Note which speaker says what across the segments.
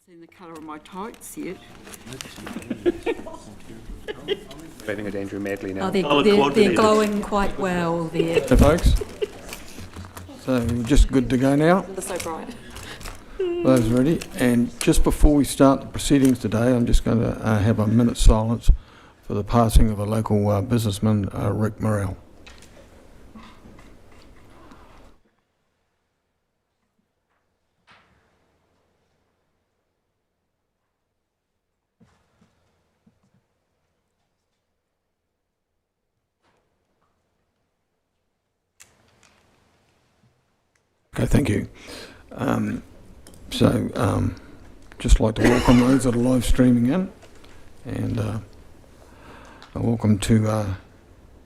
Speaker 1: Seen the colour of my tights yet.
Speaker 2: Waving at Andrew Madley now.
Speaker 3: Oh, they're glowing quite well there.
Speaker 4: Hey folks, so we're just good to go now.
Speaker 3: They're so bright.
Speaker 4: Those ready? And just before we start the proceedings today, I'm just going to have a minute's silence for the passing of a local businessman, Rick Morrell. Okay, thank you. Just like to welcome those that are live streaming in, and a welcome to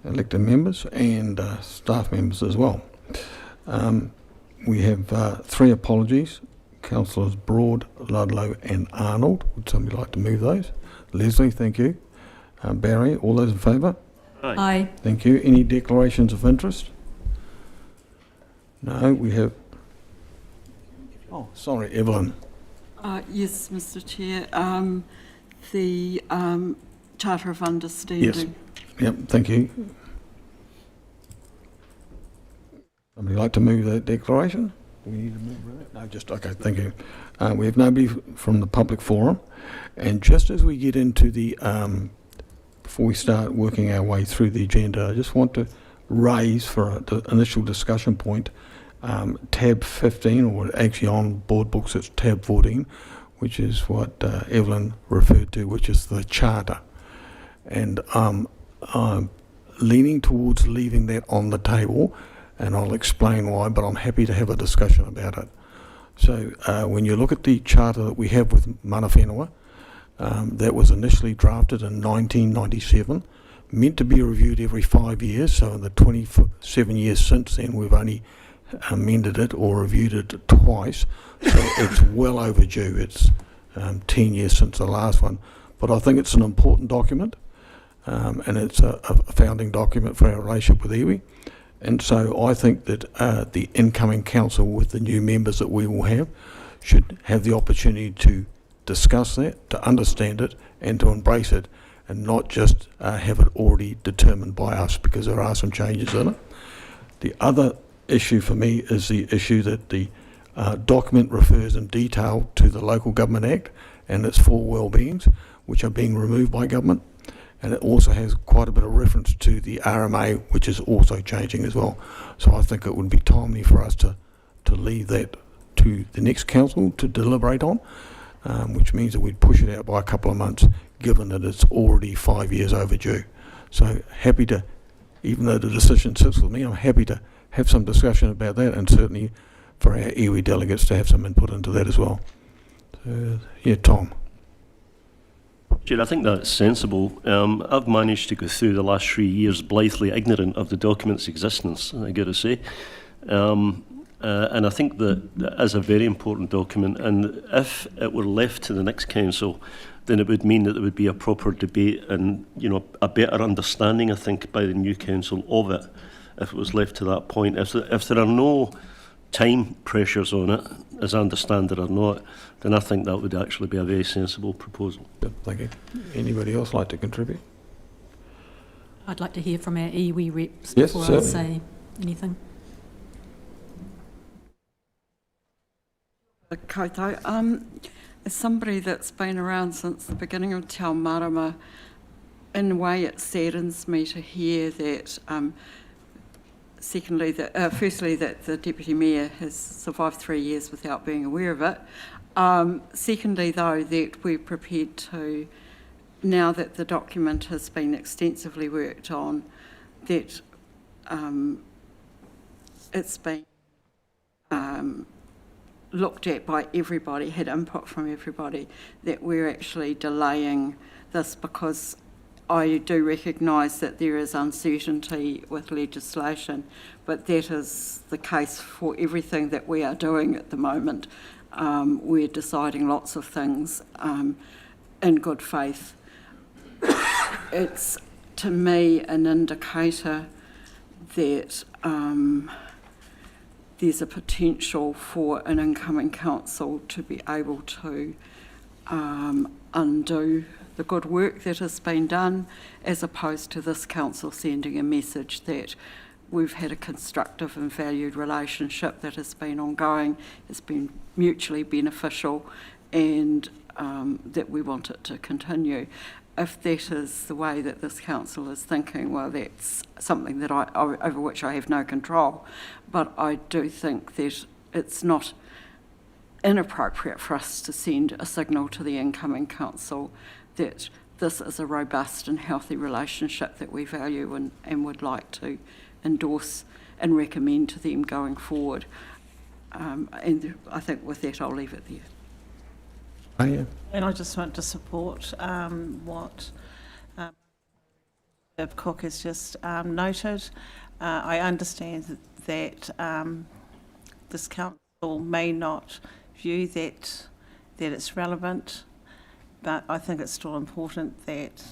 Speaker 4: elected members and staff members as well. We have 3 apologies. Councillors Broad, Ludlow and Arnold. Would somebody like to move those? Leslie, thank you. Barry, all those in favour?
Speaker 3: Aye. Aye.
Speaker 4: Thank you. Any declarations of interest? No, we have... Oh, sorry, Evelyn.
Speaker 1: Yes, Mr. Chair. The Charter of Understanding.
Speaker 4: Yes. Yep, thank you. Somebody like to move that declaration? Do we need to move that? No, just, okay, thank you. We have nobody from the public forum. And just as we get into the, before we start working our way through the agenda, I just want to raise for the initial discussion point tab 15, or actually on board books it's tab 14, which is what Evelyn referred to, which is the charter. And I'm leaning towards leaving that on the table, and I'll explain why, but I'm happy to have a discussion about it. So when you look at the charter that we have with Mana Whenua, that was initially drafted in 1997, meant to be reviewed every 5 years, so in the 27 years since then we've only amended it or reviewed it twice, so it's well overdue. It's 10 years since the last one, but I think it's an important document, and it's a founding document for our relationship with iwi, and so I think that the incoming council with the new members that we will have should have the opportunity to discuss that, to understand it and to embrace it, and not just have it already determined by us, because there are some changes in it. The other issue for me is the issue that the document refers in detail to the Local Government Act and its 4 well-beings, which are being removed by government, and it also has quite a bit of reference to the RMA, which is also changing as well. So I think it would be timely for us to leave that to the next council to deliberate on, which means that we'd push it out by a couple of months, given that it's already 5 years overdue. So happy to, even though the decision sits with me, I'm happy to have some discussion about that, and certainly for our iwi delegates to have some input into that as well. So, yeah, Tom.
Speaker 5: Chair, I think that's sensible. I've managed to go through the last 3 years blithely ignorant of the document's existence, I got to say. And I think that is a very important document, and if it were left to the next council, then it would mean that there would be a proper debate and, you know, a better understanding, I think, by the new council of it, if it was left to that point. If there are no time pressures on it, as I understand it or not, then I think that would actually be a very sensible proposal.
Speaker 4: Yep, thank you. Anybody else like to contribute?
Speaker 3: I'd like to hear from our iwi reps
Speaker 4: Yes,
Speaker 3: before
Speaker 4: certainly.
Speaker 3: I say anything.
Speaker 1: Koutou, as somebody that's been around since the beginning of Te Ao Marama, in a way it saddens me to hear that firstly, that the Deputy Mayor has survived 3 years without being aware of it. Secondly, though, that we're prepared to, now that the document has been extensively worked on, that it's been looked at by everybody, had input from everybody, that we're actually delaying this because I do recognise that there is uncertainty with legislation, but that is the case for everything that we are doing at the moment. We're deciding lots of things in good faith. It's, to me, an indicator that there's a potential for an incoming council to be able to undo the good work that has been done, as opposed to this council sending a message that we've had a constructive and valued relationship that has been ongoing, has been mutually beneficial, and that we want it to continue. If that is the way that this council is thinking, well, that's something that over which I have no control. But I do think that it's not inappropriate for us to send a signal to the incoming council that this is a robust and healthy relationship that we value and would like to endorse and recommend to them going forward. And I think with that I'll leave it there.
Speaker 4: Oh, yeah.
Speaker 6: And I just want to support what Representative Cook has just noted. I understand that this council may not view that it's relevant, but I think it's still important that,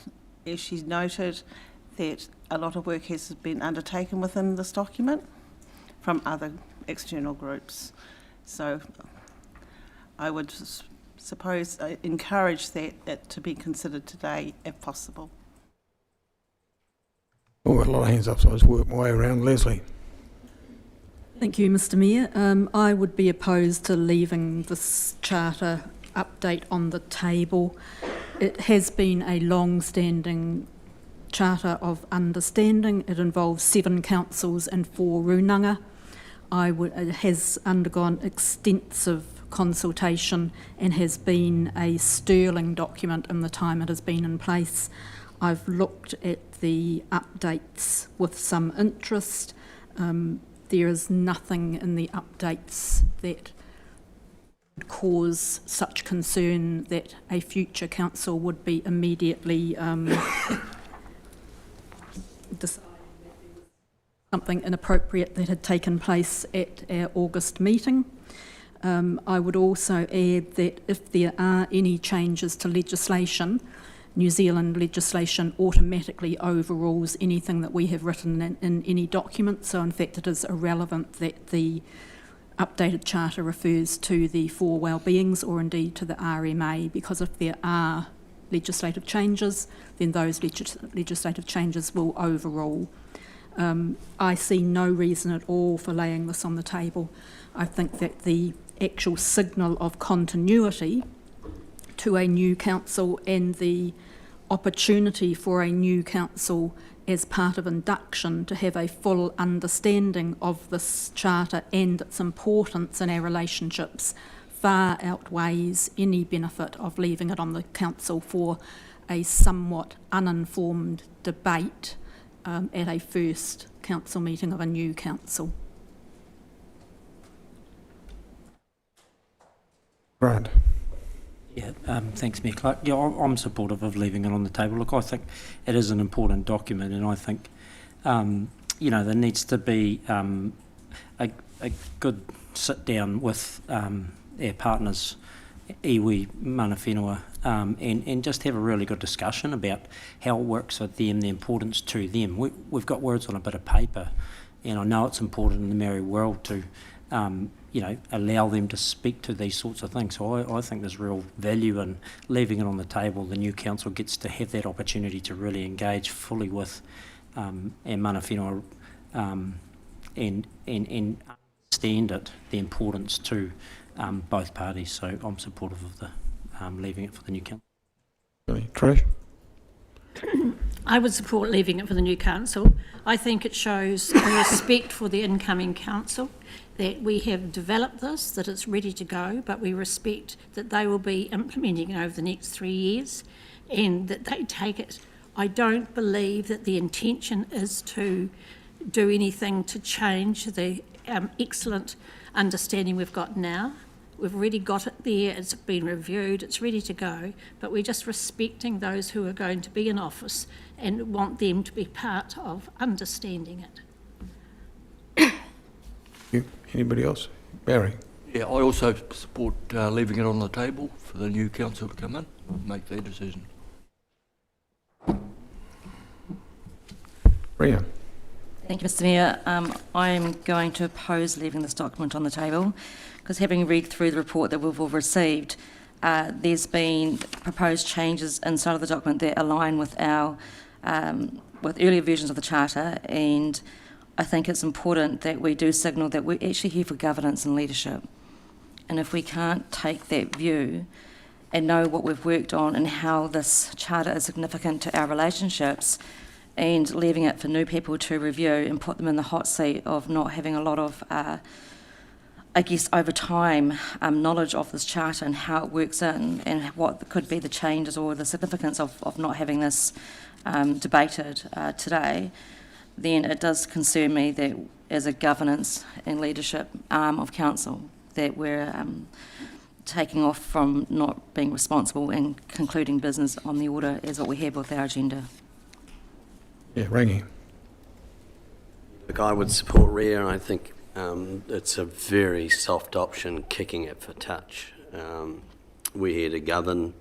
Speaker 6: as she's noted, that a lot of work has been undertaken within this document from other external groups. So I would encourage that to be considered today, if possible.
Speaker 4: Oh, got a lot of hands up, so I'll just work my way around. Leslie?
Speaker 3: Thank you, Mr Mayor. I would be opposed to leaving this charter update on the table. It has been a long-standing charter of understanding. It involves 7 councils and 4 runanga. It has undergone extensive consultation and has been a sterling document in the time it has been in place. I've looked at the updates with some interest. There is nothing in the updates that would cause such concern that a future council would be immediately deciding that there was something inappropriate that had taken place at our August meeting. I would also add that if there are any changes to legislation, New Zealand legislation automatically overrules anything that we have written in any document. So in fact it is irrelevant that the updated charter refers to the 4 wellbeings or indeed to the RMA, because if there are legislative changes, then those legislative changes will overrule. I see no reason at all for laying this on the table. I think that the actual signal of continuity to a new council and the opportunity for a new council as part of induction to have a full understanding of this charter and its importance in our relationships far outweighs any benefit of leaving it on the council for a somewhat uninformed debate at a first council meeting of a new council.
Speaker 4: Grant?
Speaker 7: Yeah, thanks, Mayor Clark. Yeah, I'm supportive of leaving it on the table. Look, I think it is an important document, and I think, there needs to be a good sit down with our partners, iwi, mana whenua, and just have a really good discussion about how it works with them, the importance to them. We've got words on a bit of paper, and I know it's important in the Maori world to allow them to speak to these sorts of things. So I think there's real value in leaving it on the table. The new council gets to have that opportunity to really engage fully with our mana whenua and understand it, the importance to both parties. So I'm supportive of the leaving it for the new council.
Speaker 4: Trish?
Speaker 8: I would support leaving it for the new council. I think it shows a respect for the incoming council, that we have developed this, that it's ready to go, but we respect that they will be implementing it over the next 3 years and that they take it. I don't believe that the intention is to do anything to change the excellent understanding we've got now. We've already got it there, it's been reviewed, it's ready to go, but we're just respecting those who are going to be in office and want them to be part of understanding it.
Speaker 4: Anybody else? Barry?
Speaker 9: Yeah, I also support leaving it on the table for the new council to come in and make their decision.
Speaker 4: Ria?
Speaker 10: Thank you, Mr Mayor. I'm going to oppose leaving this document on the table because having read through the report that we've all received, there's been proposed changes inside of the document that align with our with earlier versions of the Charter, and I think it's important that we do signal that we're actually here for governance and leadership. And if we can't take that view and know what we've worked on and how this Charter is significant to our relationships, and leaving it for new people to review and put them in the hot seat of not having a lot of, I guess, over time, knowledge of this Charter and how it works in and what could be the changes or the significance of not having this debated today, then it does concern me that as a governance and leadership arm of council, that we're taking off from not being responsible and concluding business on the order as what we have with our agenda.
Speaker 4: Yeah, Rangi.
Speaker 11: Look, I would support Rhea. I think it's a very soft option, kicking it for touch. We're here to govern.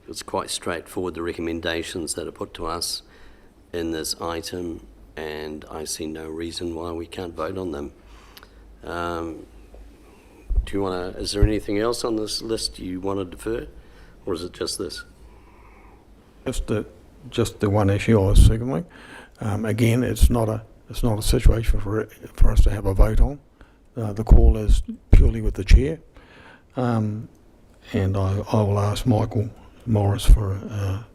Speaker 11: It's quite straightforward, the recommendations that are put to us in this item, and I see no reason why we can't vote on them. Do you want to, is there anything else on this list you want to defer, or is it just this?
Speaker 4: Just the one issue I was signaling. Again, it's not a situation for us to have a vote on. The call is purely with the chair, and I will ask Michael Morris for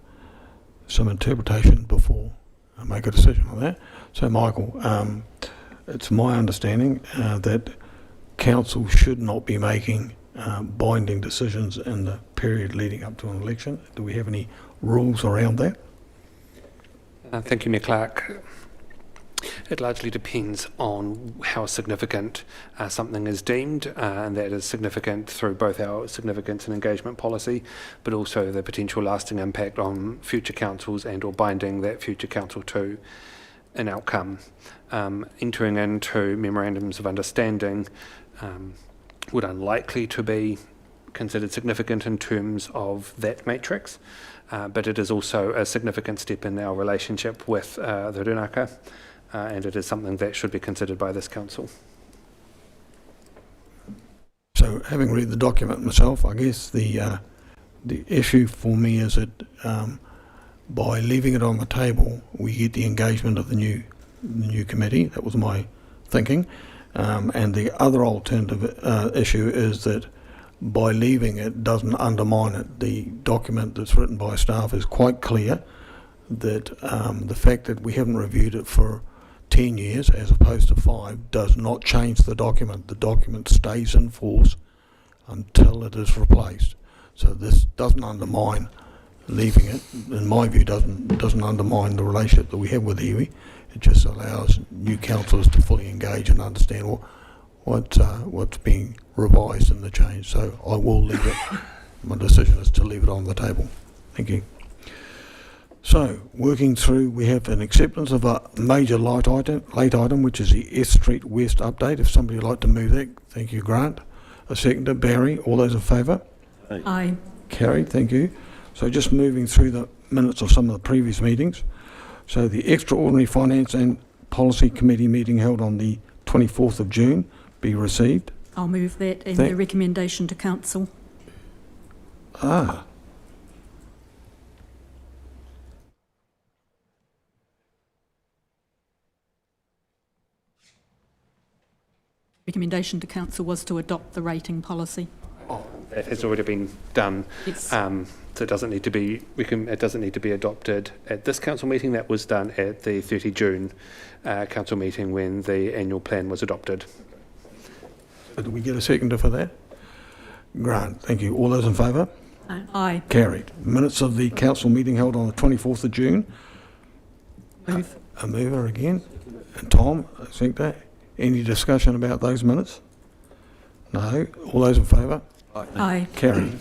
Speaker 4: some interpretation before I make a decision on that. So, Michael, it's my understanding that council should not be making binding decisions in the period leading up to an election. Do we have any rules around that?
Speaker 2: Thank you, Mayor Clark. It largely depends on how significant something is deemed, and that is significant through both our significance and engagement policy, but also the potential lasting impact on future councils and or binding that future council to an outcome. Entering into memorandums of understanding would unlikely to be considered significant in terms of that matrix, but it is also a significant step in our relationship with the Rūnaka, and it is something that should be considered by this council.
Speaker 4: So, having read the document myself, I guess the issue for me is that by leaving it on the table, we get the engagement of the new committee. That was my thinking, and the other alternative issue is that by leaving it doesn't undermine it. The document that's written by staff is quite clear that the fact that we haven't reviewed it for 10 years as opposed to 5 does not change the document. The document stays in force until it is replaced. So this doesn't undermine leaving it. In my view, doesn't undermine the relationship that we have with iwi. It just allows new councillors to fully engage and understand what's being revised in the change. So I will leave it. My decision is to leave it on the table. Thank you. So, working through, we have an acceptance of a major late item, which is the Esk Street West update. If somebody would like to move that, thank you, Grant. A seconder, Barry. All those in favour?
Speaker 3: Aye.
Speaker 4: Carried, thank you. So, just moving through the minutes of some of the previous meetings. So, the Extraordinary Finance and Policy Committee meeting held on the 24th of June be received.
Speaker 3: I'll move that and the recommendation to council. Recommendation to council was to adopt the rating policy.
Speaker 2: That has already been done.
Speaker 3: Yes.
Speaker 2: So it doesn't need to be. It doesn't need to be adopted at this council meeting. That was done at the 30 June council meeting when the annual plan was adopted.
Speaker 4: Did we get a seconder for that? Grant, thank you. All those in favour?
Speaker 3: Aye.
Speaker 4: Carried. Minutes of the council meeting held on the 24th of June.
Speaker 3: Move.
Speaker 4: A mover again. And Tom, I think that. Any discussion about those minutes? No. All those in favour?
Speaker 3: Aye.
Speaker 4: Carried.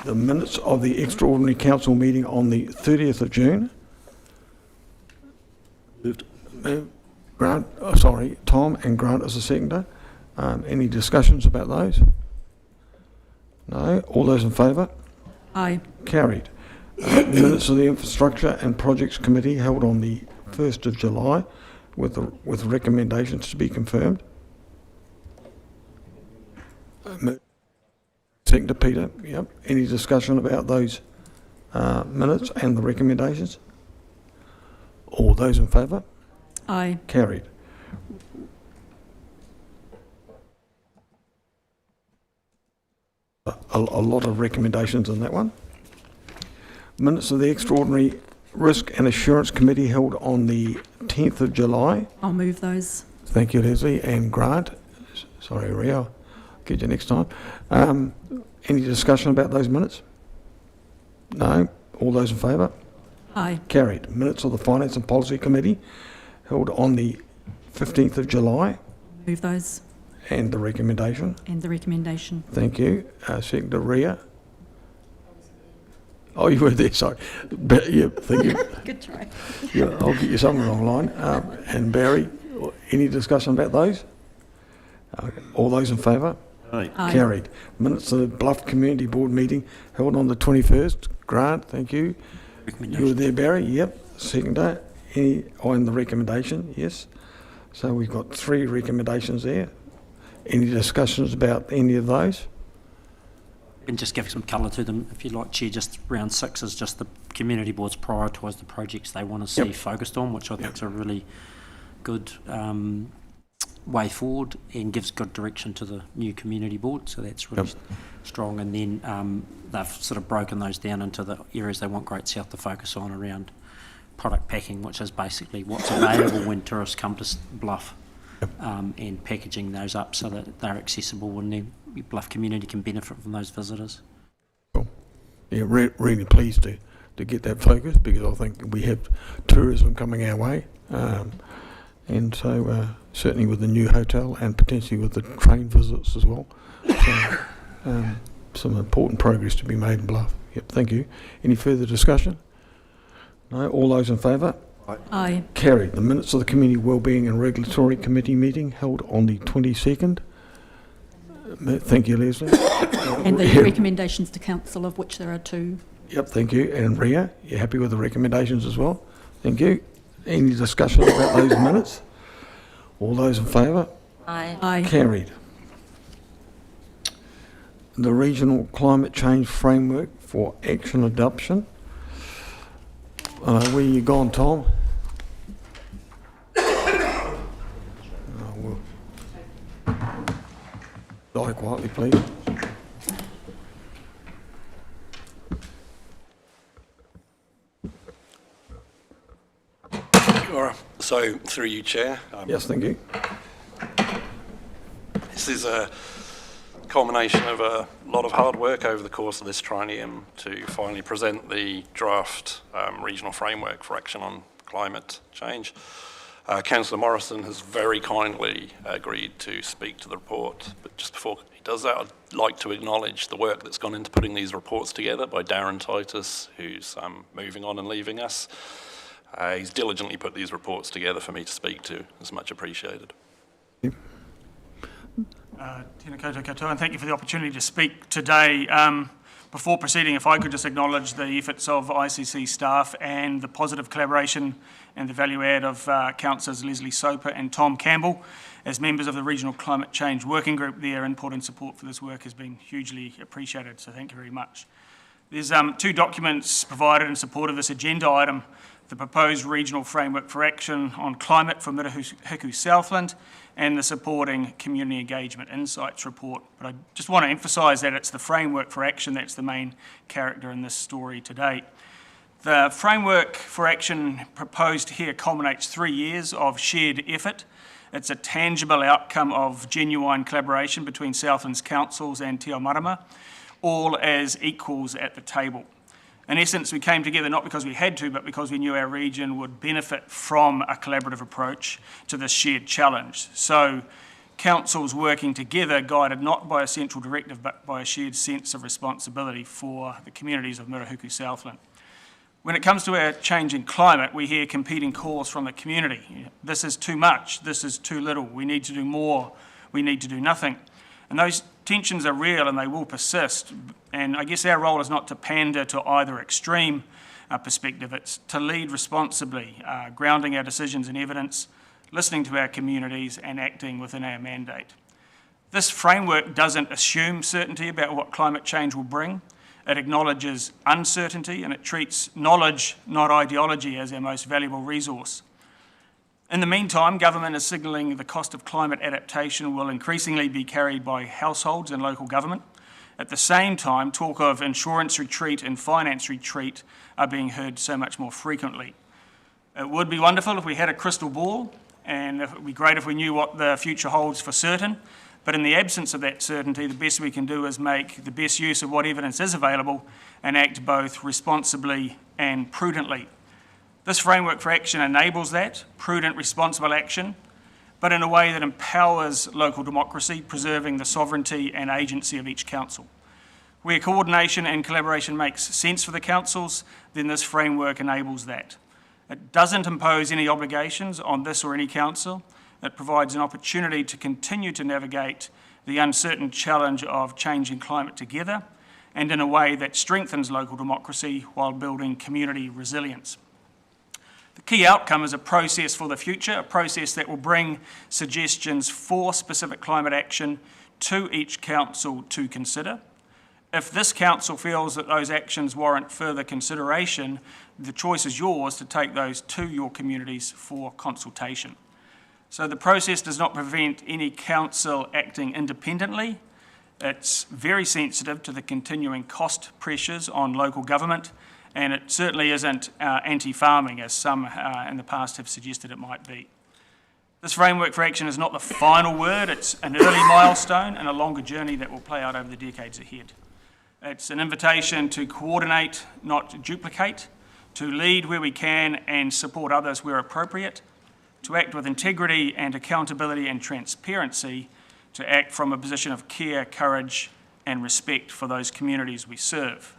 Speaker 4: The minutes of the extraordinary council meeting on the 30th of June.
Speaker 5: Moved.
Speaker 4: Grant, sorry, Tom and Grant as a seconder. Any discussions about those? No. All those in favour?
Speaker 3: Aye.
Speaker 4: Carried. Minutes of the Infrastructure and Projects Committee held on the 1st of July with recommendations to be confirmed. second, Peter. Yep. Any discussion about those minutes and the recommendations? All those in favour?
Speaker 3: Aye.
Speaker 4: Carried. A lot of recommendations in that one. Minutes of the Extraordinary Risk and Assurance Committee held on the 10th of July.
Speaker 3: I'll move those.
Speaker 4: Thank you, Leslie. And Grant. Sorry, Ria. I'll get you next time. Any discussion about those minutes? No. All those in favour?
Speaker 3: Aye.
Speaker 4: Carried. Minutes of the Finance and Policy Committee held on the 15th of July.
Speaker 3: Move those
Speaker 4: And the recommendation.
Speaker 3: and the recommendation.
Speaker 4: Thank you. Second to Ria. Oh, you were there, sorry. Yeah, thank you.
Speaker 3: Good try.
Speaker 4: Yeah, I'll get you something online. And Barry, any discussion about those? All those in favour?
Speaker 5: Aye.
Speaker 3: Aye.
Speaker 4: Carried. Minutes of the Bluff Community Board meeting held on the 21st. Grant, thank you. You were there, Barry? Yep. Seconder. Any on the recommendation? Yes. So we've got 3 recommendations there. Any discussions about any of those?
Speaker 7: And just give some colour to them, if you like, Chair. Just round 6 is just the community boards prioritise the projects they want to see focused on, which I think is a really good way forward and gives good direction to the new community board. So that's really strong. And then they've sort of broken those down into the areas they want Great South to focus on around product packing, which is basically what's available when tourists come to Bluff, and packaging those up so that they're accessible and the Bluff community can benefit from those visitors.
Speaker 4: Cool. Yeah, really pleased to get that focus, because I think we have tourism coming our way. And so certainly with the new hotel and potentially with the train visits as well. So, some important progress to be made in Bluff. Yep, thank you. Any further discussion? No? All those in favour?
Speaker 3: Aye.
Speaker 4: Carried. The minutes of the Community Wellbeing and Regulatory Committee meeting held on the 22nd. Thank you, Leslie.
Speaker 3: And the recommendations to council, of which there are 2.
Speaker 4: Yep, thank you. And Ria, you happy with the recommendations as well? Thank you. Any discussion about those minutes? All those in favour?
Speaker 10: Aye.
Speaker 3: Aye.
Speaker 4: Carried. The Regional Climate Change Framework for Action Adoption. Where you gone, Tom? Die quietly, please.
Speaker 12: So, through you, Chair.
Speaker 4: Yes, thank you.
Speaker 12: This is a culmination of a lot of hard work over the course of this triennium to finally present the draft regional framework for action on climate change. Councillor Morrison has very kindly agreed to speak to the report, but just before he does that, I'd like to acknowledge the work that's gone into putting these reports together by Darren Titus, who's moving on and leaving us. He's diligently put these reports together for me to speak to. It's much appreciated.
Speaker 4: Thank you.
Speaker 13: Tēnā koutou katoa, and thank you for the opportunity to speak today. Before proceeding, if I could just acknowledge the efforts of ICC staff and the positive collaboration and the value add of Councillors Leslie Soper and Tom Campbell. As members of the Regional Climate Change Working Group, their input and support for this work has been hugely appreciated, so thank you very much. There's 2 documents provided in support of this agenda item: the proposed regional framework for action on climate for Murihiku Southland and the supporting community engagement insights report. But I just want to emphasise that it's the framework for action that's the main character in this story today. The framework for action proposed here culminates 3 years of shared effort. It's a tangible outcome of genuine collaboration between Southland's councils and Te Ao Marama, all as equals at the table. In essence, we came together not because we had to, but because we knew our region would benefit from a collaborative approach to this shared challenge. So, councils working together, guided not by a central directive, but by a shared sense of responsibility for the communities of Murihiku Southland. When it comes to our changing climate, we hear competing calls from the community. This is too much, this is too little, we need to do more, we need to do nothing. And those tensions are real and they will persist. And I guess our role is not to pander to either extreme perspective, it's to lead responsibly, grounding our decisions in evidence, listening to our communities and acting within our mandate. This framework doesn't assume certainty about what climate change will bring. It acknowledges uncertainty and it treats knowledge, not ideology, as our most valuable resource. In the meantime, government is signalling the cost of climate adaptation will increasingly be carried by households and local government. At the same time, talk of insurance retreat and finance retreat are being heard so much more frequently. It would be wonderful if we had a crystal ball, and it would be great if we knew what the future holds for certain. But in the absence of that certainty, the best we can do is make the best use of what evidence is available and act both responsibly and prudently. This framework for action enables that, prudent, responsible action, but in a way that empowers local democracy, preserving the sovereignty and agency of each council. Where coordination and collaboration makes sense for the councils, then this framework enables that. It doesn't impose any obligations on this or any council. It provides an opportunity to continue to navigate the uncertain challenge of changing climate together and in a way that strengthens local democracy while building community resilience. The key outcome is a process for the future, a process that will bring suggestions for specific climate action to each council to consider. If this council feels that those actions warrant further consideration, the choice is yours to take those to your communities for consultation. So the process does not prevent any council acting independently. It's very sensitive to the continuing cost pressures on local government, and it certainly isn't anti-farming, as some in the past have suggested it might be. This framework for action is not the final word. It's an early milestone and a longer journey that will play out over the decades ahead. It's an invitation to coordinate, not duplicate, to lead where we can and support others where appropriate, to act with integrity and accountability and transparency, to act from a position of care, courage, and respect for those communities we serve.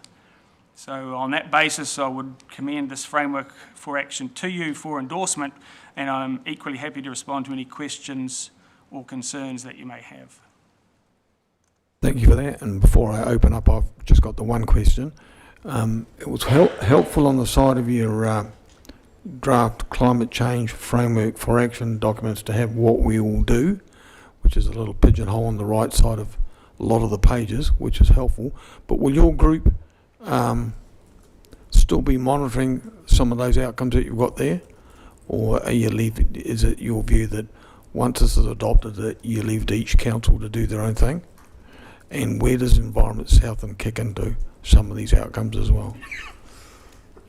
Speaker 13: So on that basis, I would commend this framework for action to you for endorsement, and I'm equally happy to respond to any questions or concerns that you may have.
Speaker 4: Thank you for that. And before I open up, I've just got the one question. It was helpful on the side of your draft climate change framework for action documents to have what we all do, which is a little pigeonhole on the right side of a lot of the pages, which is helpful. But will your group still be monitoring some of those outcomes that you've got there, or are you is it your view that once this is adopted that you leave to each council to do their own thing? And where does Environment Southern kick into some of these outcomes as well?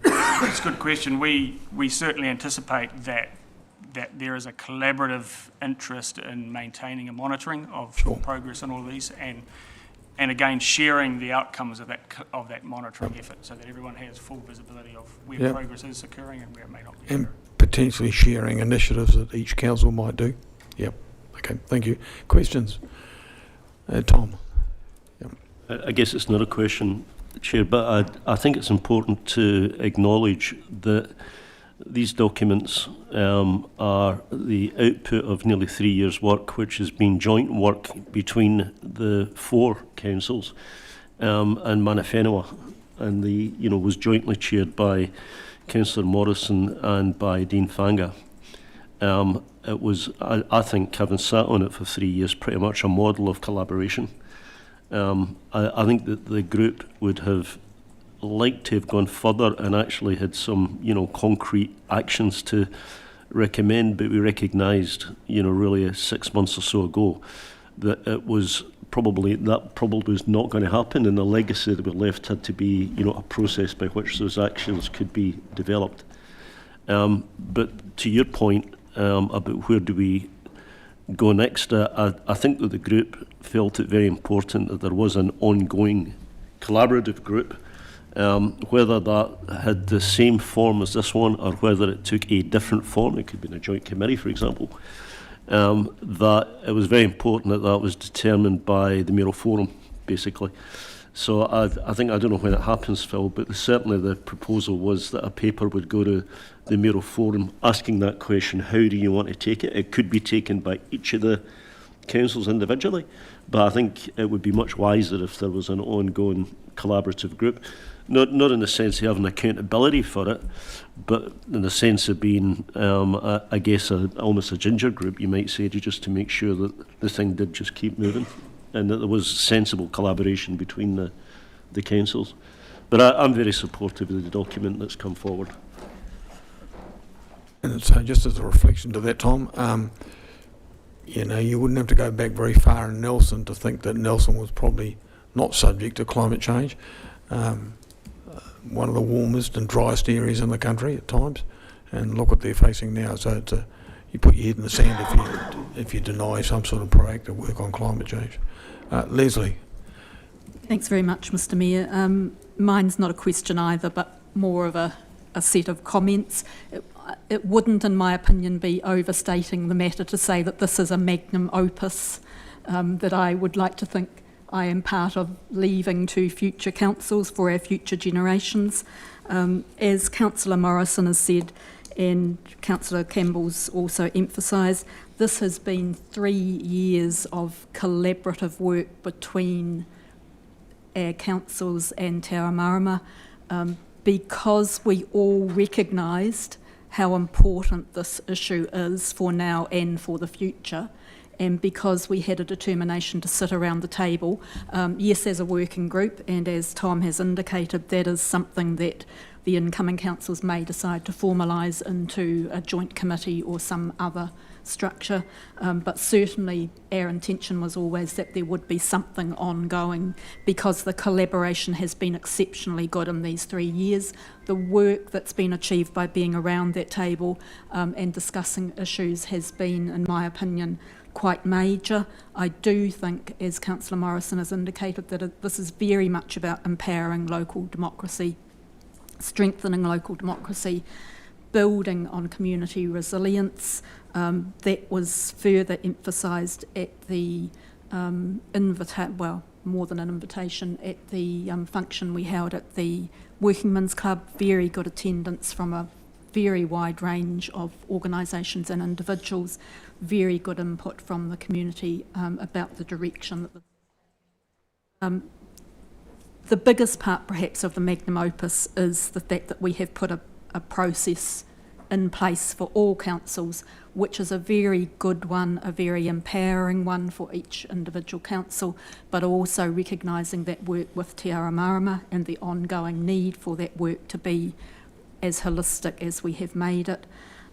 Speaker 13: That's a good question. We certainly anticipate that there is a collaborative interest in maintaining and monitoring of progress on all of these, and again sharing the outcomes of that monitoring effort, so that everyone has full visibility of where progress is occurring and where it may not be.
Speaker 4: And potentially sharing initiatives that each council might do. Yep. Okay. Thank you. Questions? Tom. Yep.
Speaker 5: I guess it's not a question, Chair, but I think it's important to acknowledge that these documents are the output of nearly 3 years' work, which has been joint work between the 4 councils and Manawhenua, and was jointly chaired by Councillor Morrison and by Dean Fanga. It was, I think, having sat on it for 3 years, pretty much a model of collaboration. I think that the group would have liked to have gone further and actually had some, concrete actions to recommend, but we recognised, really 6 months or so ago that it was probably was not going to happen, and the legacy that we left had to be, a process by which those actions could be developed. But to your point about where do we go next, I think that the group felt it very important that there was an ongoing collaborative group, whether that had the same form as this one or whether it took a different form. It could be in a joint committee, for example. That it was very important that was determined by the Mayoral Forum, basically. So I don't know when it happens, Phil, but certainly the proposal was that a paper would go to the Mayoral Forum asking that question: how do you want to take it? It could be taken by each of the councils individually, but I think it would be much wiser if there was an ongoing collaborative group. not in the sense of having accountability for it, but in the sense of being, I guess, almost a ginger group, you might say, just to make sure that the thing did just keep moving, and that there was sensible collaboration between the councils. But I'm very supportive of the document that's come forward.
Speaker 4: And so just as a reflection to that, Tom, you know, you wouldn't have to go back very far in Nelson to think that Nelson was probably not subject to climate change. One of the warmest and driest areas in the country at times, and look what they're facing now. So it's you put your head in the sand if you deny some sort of proactive work on climate change. Leslie.
Speaker 3: Thanks very much, Mr Mayor. Mine's not a question either, but more of a set of comments. It wouldn't, in my opinion, be overstating the matter to say that this is a magnum opus that I would like to think I am part of leaving to future councils for our future generations. As Councillor Morrison has said, and Councillor Campbell's also emphasised, this has been 3 years of collaborative work between our councils and Te Marama, because we all recognised how important this issue is for now and for the future, and because we had a determination to sit around the table, yes, as a working group, and as Tom has indicated, that is something that the incoming councils may decide to formalise into a joint committee or some other structure, but certainly our intention was always that there would be something ongoing, because the collaboration has been exceptionally good in these 3 years. The work that's been achieved by being around that table and discussing issues has been, in my opinion, quite major. I do think, as Councillor Morrison has indicated, that this is very much about empowering local democracy, strengthening local democracy, building on community resilience. That was further emphasised at the more than an invitation, at the function we held at the Working Men's Club. Very good attendance from a very wide range of organisations and individuals. Very good input from the community about the direction that the biggest part perhaps of the magnum opus is the fact that we have put a process in place for all councils, which is a very good one, a very empowering one for each individual council, but also recognising that work with Te Marama and the ongoing need for that work to be as holistic as we have made it.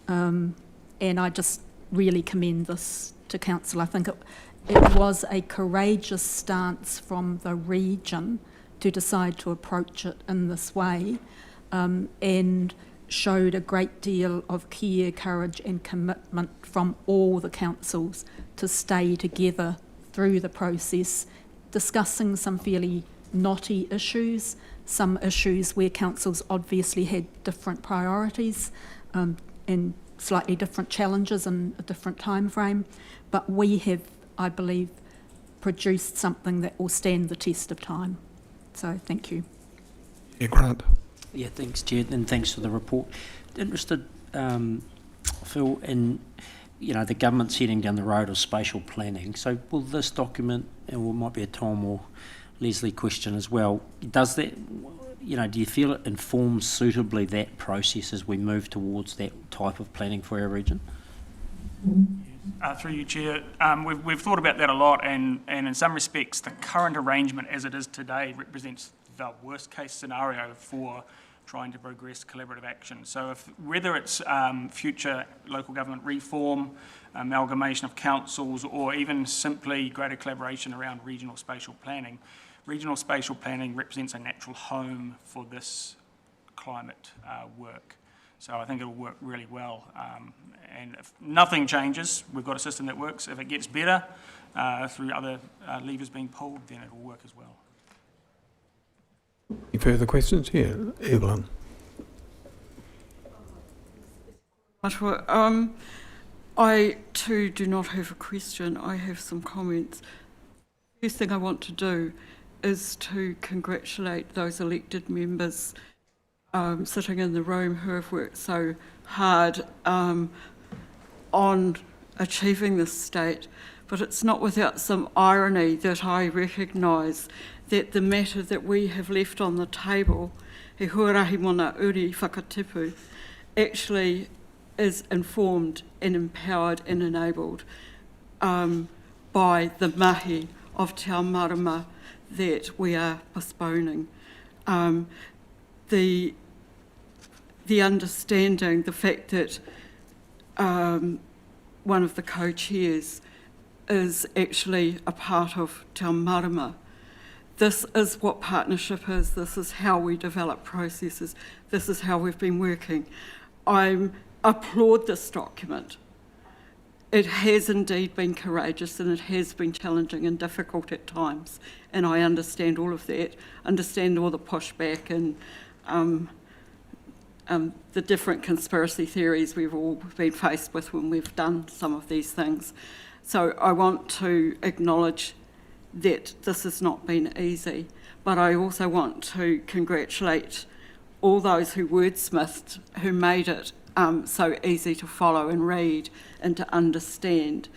Speaker 3: And I just really commend this to council. I think it was a courageous stance from the region to decide to approach it in this way, and showed a great deal of care, courage and commitment from all the councils to stay together through the process, discussing some fairly knotty issues, some issues where councils obviously had different priorities and slightly different challenges in a different time frame, but we have, I believe, produced something that will stand the test of time. So thank you.
Speaker 4: Yeah, Grant.
Speaker 7: Yeah, thanks, Chair, and thanks for the report. Interested, Phil, in the government's heading down the road of spatial planning. So will this document, and it might be a Tom or Leslie question as well, does that, do you feel it informs suitably that process as we move towards that type of planning for our region?
Speaker 13: Through you, Chair, we've thought about that a lot, and in some respects the current arrangement as it is today represents the worst case scenario for trying to progress collaborative action. So whether it's future local government reform, amalgamation of councils, or even simply greater collaboration around regional spatial planning represents a natural home for this climate work. So I think it'll work really well. And if nothing changes, we've got a system that works. If it gets better through other levers being pulled, then it'll work as well.
Speaker 4: Any further questions? Here, Evelyn.
Speaker 1: I too do not have a question. I have some comments. First thing I want to do is to congratulate those elected members sitting in the room who have worked so hard on achieving this state, but it's not without some irony that I recognise that the matter that we have left on the table, he huarahi mona uri whakatipu, actually is informed and empowered and enabled by the mahi of Te Ao Marama that we are postponing. The understanding, the fact that one of the co-chairs is actually a part of Te Ao Marama. This is what partnership is. This is how we develop processes. This is how we've been working. I applaud this document. It has indeed been courageous and it has been challenging and difficult at times. And I understand all of that, understand all the pushback and the different conspiracy theories we've all been faced with when we've done some of these things. So I want to acknowledge that this has not been easy, but I also want to congratulate all those who wordsmithed, who made it so easy to follow and read and to understand.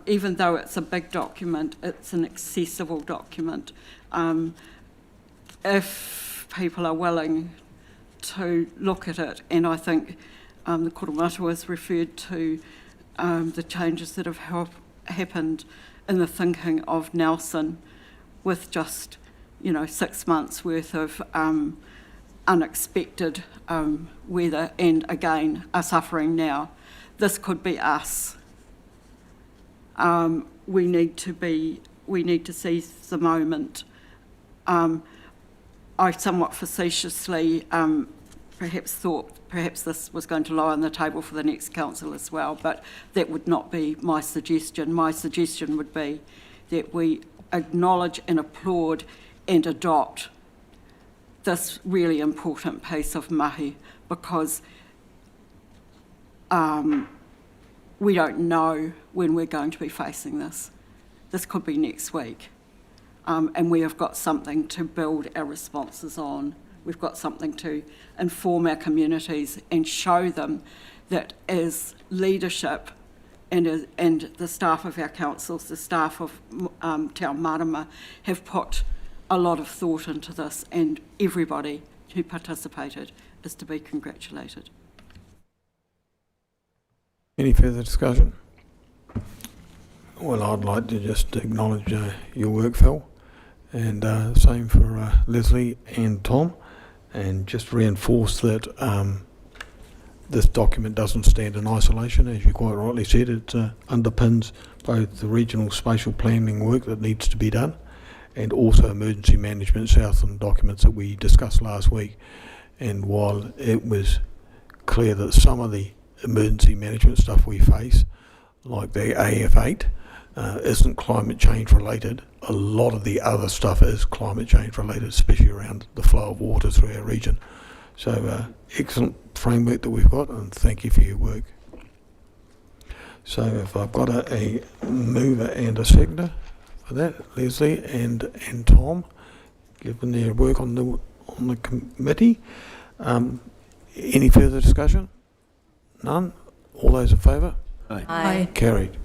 Speaker 1: Even though it's a big document, it's an accessible document. If people are willing to look at it, and I think the Koromata has referred to the changes that have happened in the thinking of Nelson with just, 6 months worth of unexpected weather, and again are suffering now. This could be us. We need to seize the moment. I somewhat facetiously perhaps this was going to lie on the table for the next council as well, but that would not be my suggestion. My suggestion would be that we acknowledge and applaud and adopt this really important piece of mahi, because we don't know when we're going to be facing this. This could be next week. And we have got something to build our responses on. We've got something to inform our communities and show them that as leadership and the staff of our councils, the staff of Te Ao Marama have put a lot of thought into this, and everybody who participated is to be congratulated.
Speaker 4: Any further discussion? Well, I'd like to just acknowledge your work, Phil, and same for Leslie and Tom, and just reinforce that this document doesn't stand in isolation. As you quite rightly said, it underpins both the regional spatial planning work that needs to be done and also emergency management Southland documents that we discussed last week. And while it was clear that some of the emergency management stuff we face, like the AF8, isn't climate change related, a lot of the other stuff is climate change related, especially around the flow of water through our region. So excellent framework that we've got, and thank you for your work. So if I've got a mover and a seconder for that, Leslie and Tom, given their work on the committee. Any further discussion? None? All those in favour?
Speaker 10: Aye.
Speaker 3: Aye.
Speaker 4: Carried.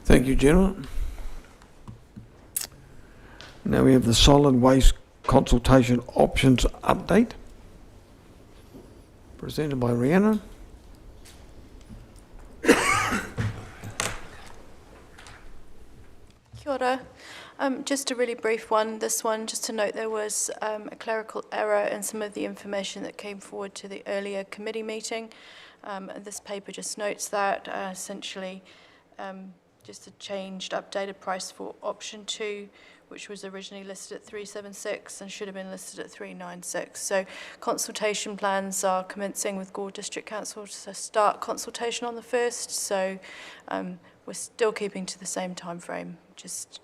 Speaker 4: Thank you, gentlemen. Now we have the solid waste consultation options update, presented by Rhiannon.
Speaker 14: Kia ora. Just a really brief one. This one, just to note, there was a clerical error in some of the information that came forward to the earlier committee meeting. And this paper just notes that essentially just a changed, updated price for option 2, which was originally listed at 376 and should have been listed at 396. So consultation plans are commencing with Gore District Council to start consultation on the 1st. So we're still keeping to the same time frame, just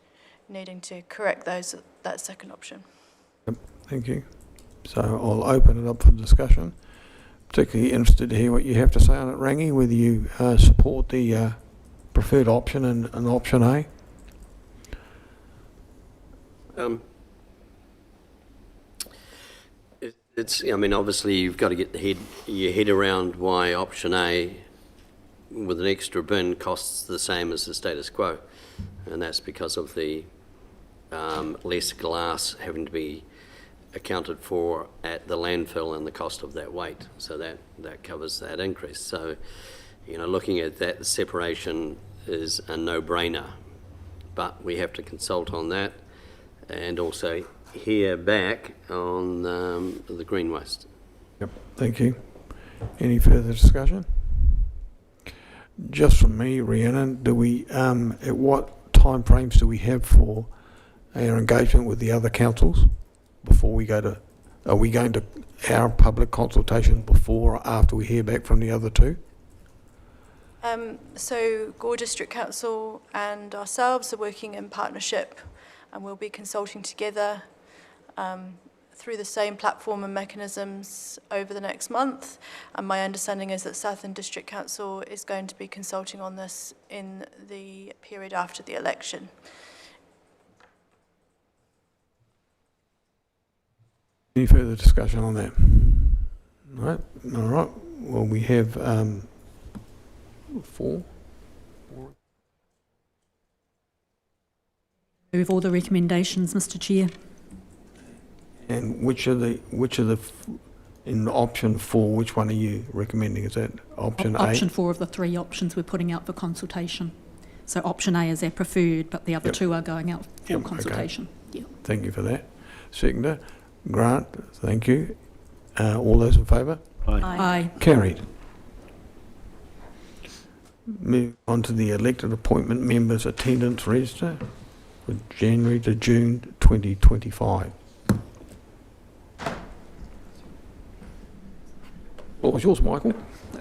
Speaker 14: needing to correct that second option.
Speaker 4: Yep, thank you. So I'll open it up for discussion. Particularly interested to hear what you have to say on it, Rangi, whether you support the preferred option and option A.
Speaker 11: Obviously you've got to get your head around why option A with an extra bin costs the same as the status quo, and that's because of the less glass having to be accounted for at the landfill and the cost of that weight. So that covers that increase. So, you know, looking at that, the separation is a no-brainer, but we have to consult on that and also hear back on the green waste.
Speaker 4: Yep, thank you. Any further discussion? Just from me, Rhiannon, do we, at what timeframes do we have for our engagement with the other councils before we go to, are we going to our public consultation before or after we hear back from the other two?
Speaker 14: So Gore District Council and ourselves are working in partnership, and we'll be consulting together through the same platform and mechanisms over the next month. And my understanding is that Southern District Council is going to be consulting on this in the period after the election.
Speaker 4: Any further discussion on that? No? All right. Well, we have 4.
Speaker 3: Move all the recommendations, Mr Chair.
Speaker 4: And which are the in option 4, which one are you recommending? Is that option A?
Speaker 3: Option 4 of the 3 options we're putting out for consultation. So option A is our preferred, but the other 2 are going out for consultation.
Speaker 4: Okay.
Speaker 3: Yeah.
Speaker 4: Thank you for that. Seconder, Grant, thank you. All those in favour?
Speaker 5: Aye.
Speaker 3: Aye.
Speaker 4: Carried. Move on to the elected appointment members attendance register for January to June 2025. What was yours, Michael?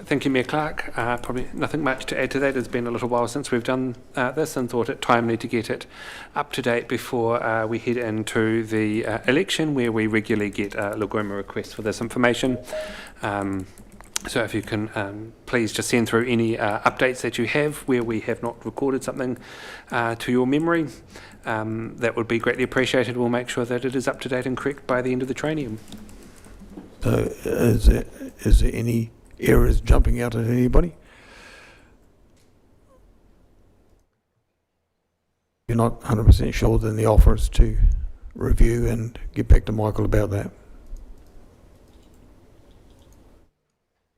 Speaker 2: Thank you, Mayor Clark. Probably nothing much to add to that. It's been a little while since we've done this and thought it timely to get it up to date before we head into the election, where we regularly get Lagoma requests for this information. So if you can please just send through any updates that you have where we have not recorded something to your memory, that would be greatly appreciated. We'll make sure that it is up to date and correct by the end of the training.
Speaker 4: So is there any errors jumping out at anybody? You're not 100% sure, then the offer is to review and get back to Michael about that.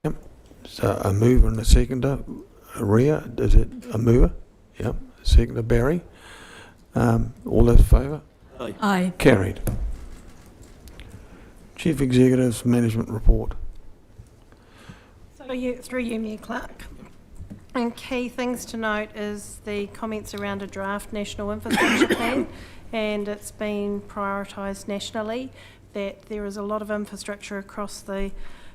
Speaker 4: Yep. So a mover and a seconder. Rhea, is it a mover? Yep. Seconder, Barry. All those in favour?
Speaker 5: Aye.
Speaker 3: Aye.
Speaker 4: Carried. Chief Executive's Management Report.
Speaker 6: So through you, Mayor Clark. And key things to note is the comments around a draft national infrastructure plan, and it's been prioritised nationally, that there is a lot of infrastructure across the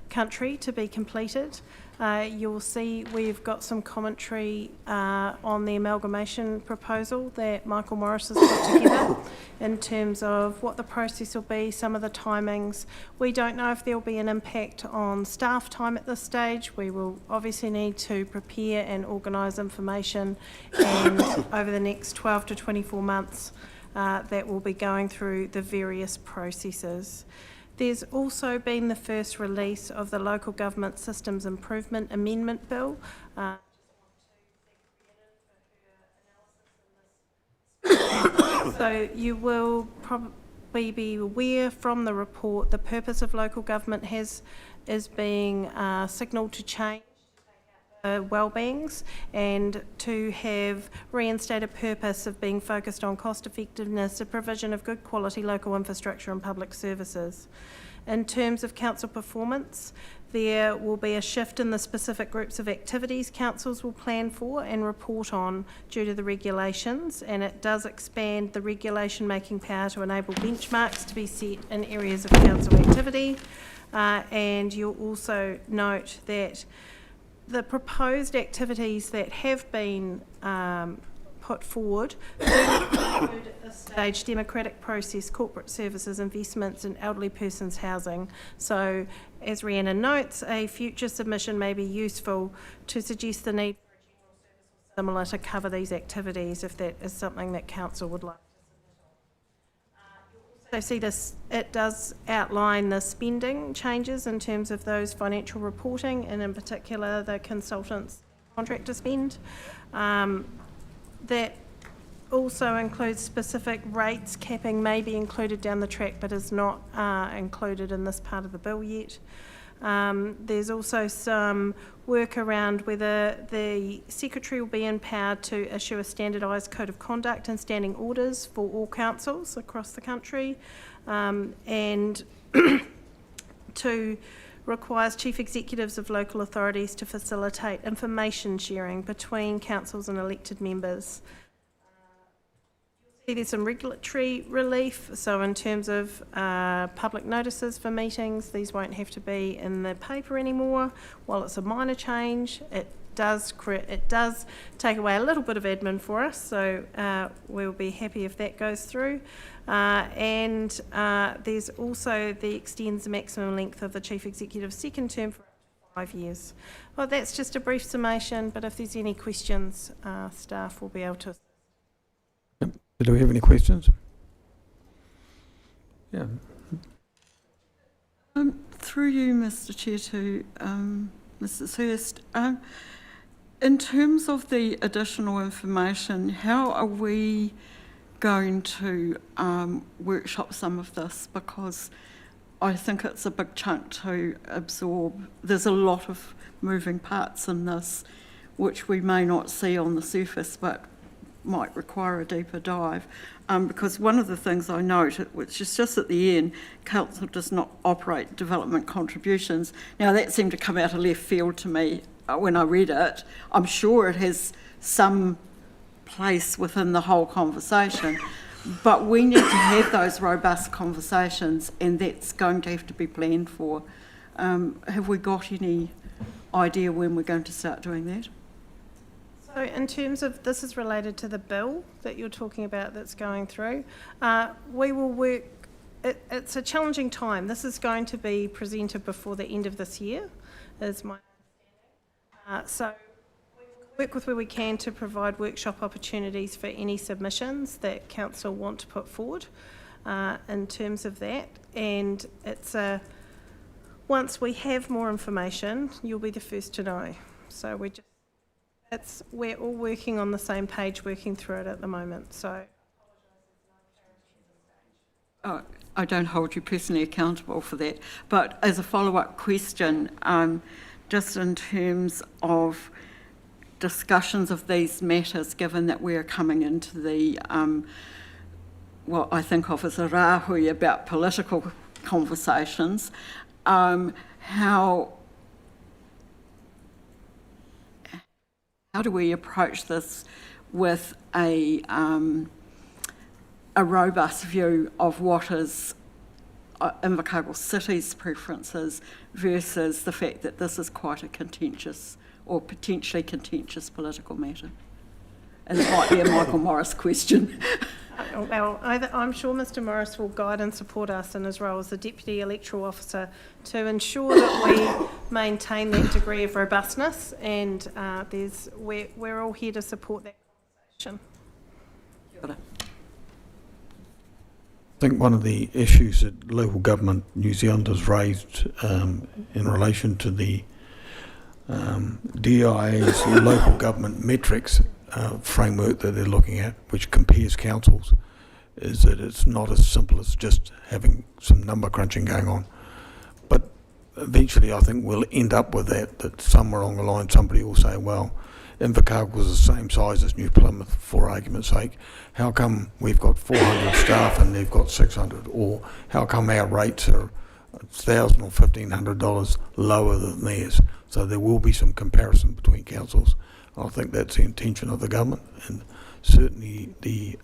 Speaker 6: country to be completed. You'll see we've got some commentary on the amalgamation proposal that Michael Morris has put together in terms of what the process will be, some of the timings. We don't know if there will be an impact on staff time at this stage. We will obviously need to prepare and organise information, and over the next 12 to 24 months that will be going through the various processes. There's also been the first release of the Local Government Systems Improvement Amendment Bill. So you will probably be aware from the report the purpose of local government is being signalled to change wellbeings, and to have reinstated purpose of being focused on cost effectiveness, the provision of good quality local infrastructure and public services. In terms of council performance, there will be a shift in the specific groups of activities councils will plan for and report on due to the regulations, and it does expand the regulation making power to enable benchmarks to be set in areas of council activity. And you'll also note that the proposed activities that have been put forward do include at this stage democratic process, corporate services, investments and elderly persons housing. So as Rhiannon notes, a future submission may be useful to suggest the need for a general service similar to cover these activities if that is something that council would like. So see this, it does outline the spending changes in terms of those financial reporting, and in particular the consultants contractor spend. That also includes specific rates. Capping may be included down the track but is not included in this part of the bill yet. There's also some work around whether the Secretary will be empowered to issue a standardised code of conduct and standing orders for all councils across the country, and to requires chief executives of local authorities to facilitate information sharing between councils and elected members. There's some regulatory relief, so in terms of public notices for meetings, these won't have to be in the paper anymore. While it's a minor change, it does take away a little bit of admin for us, so we'll be happy if that goes through. And there's also extends the maximum length of the chief executive's second term for 5 years. Well, that's just a brief summation, but if there's any questions, staff will be able to.
Speaker 4: Do we have any questions? Yeah.
Speaker 1: Through you, Mr. Chair, to Mrs. Hurst. In terms of the additional information, how are we going to workshop some of this? Because I think it's a big chunk to absorb. There's a lot of moving parts in this, which we may not see on the surface, but might require a deeper dive. Because one of the things I note, which is just at the end, council does not operate development contributions. Now that seemed to come out of left field to me when I read it. I'm sure it has some place within the whole conversation, but we need to have those robust conversations, and that's going to have to be planned for. Have we got any idea when we're going to start doing that?
Speaker 6: So in terms of, this is related to the bill that you're talking about that's going through, we will work, it's a challenging time. This is going to be presented before the end of this year, is my understanding. So we will work with where we can to provide workshop opportunities for any submissions that council want to put forward in terms of that. And it's once we have more information, you'll be the first to know. So we're all working on the same page, working through it at the moment. So,
Speaker 1: I don't hold you personally accountable for that, but as a follow-up question, just in terms of discussions of these matters, given that we're coming into the what I think of as a rāhui about political conversations, how do we approach this with a robust view of what is Invercargill City's preferences versus the fact that this is quite a contentious or potentially contentious political matter? And it might be a Michael Morris question.
Speaker 6: Well, I'm sure Mr Morris will guide and support us in his role as the Deputy Electoral Officer to ensure that we maintain that degree of robustness, and we're all here to support that conversation.
Speaker 4: I think one of the issues that local government New Zealand has raised in relation to the DIA's local government metrics framework that they're looking at, which compares councils, is that it's not as simple as just having some number crunching going on. But eventually I think we'll end up with that somewhere along the line somebody will say, well, Invercargill was the same size as New Plymouth, for argument's sake. How come we've got 400 staff and they've got 600? Or how come our rates are $1,000 or $1,500 lower than theirs? So there will be some comparison between councils. I think that's the intention of the government, and certainly the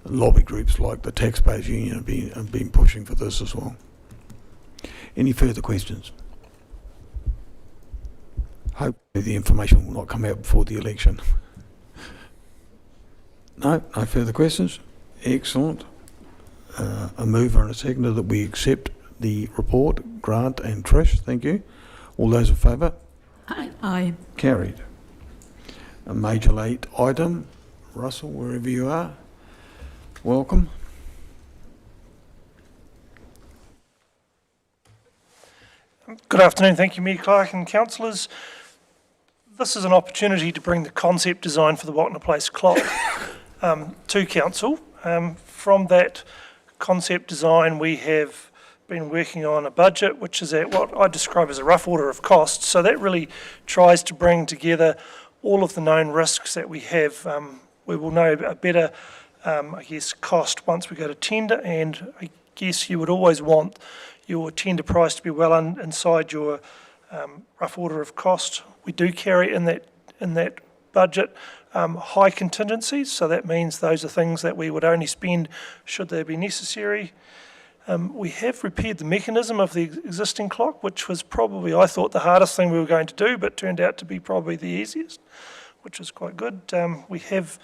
Speaker 4: lobby groups like the Taxpayers Union have been pushing for this as well. Any further questions? Hopefully the information will not come out before the election. No further questions? Excellent. A mover and a seconder that we accept the report. Grant and Trish, thank you. All those in favour?
Speaker 3: Aye.
Speaker 4: Carried. A major late item. Russell, wherever you are, welcome.
Speaker 15: Good afternoon, thank you, Mayor Clark and councillors. this is an opportunity to bring the concept design for the Wagner Place clock to council. From that concept design, we have been working on a budget which is at what I describe as a rough order of costs. So that really tries to bring together all of the known risks that we have. We will know a better, I guess, cost once we go to tender, and I guess you would always want your tender price to be well inside your rough order of cost. We do carry in that budget high contingencies, so that means those are things that we would only spend should they be necessary. We have repaired the mechanism of the existing clock, which was probably, I thought, the hardest thing we were going to do, but turned out to be probably the easiest, which is quite good. We have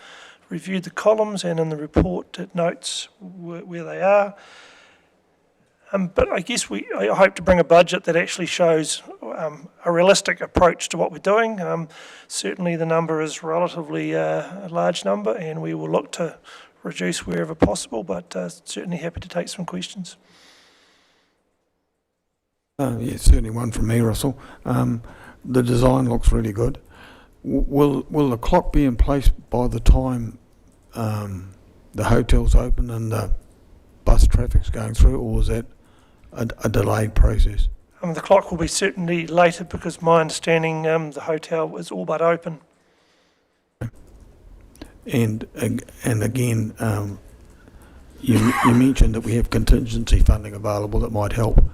Speaker 15: reviewed the columns, and in the report it notes where they are. But I guess I hope to bring a budget that actually shows a realistic approach to what we're doing. Certainly the number is relatively a large number, and we will look to reduce wherever possible, but certainly happy to take some questions.
Speaker 4: Yeah, certainly one from me, Russell. The design looks really good. Will the clock be in place by the time the hotel's open and the bus traffic's going through, or is that a delayed process?
Speaker 15: The clock will be certainly later, because my understanding the hotel is all but open.
Speaker 4: And again, you mentioned that we have contingency funding available that might help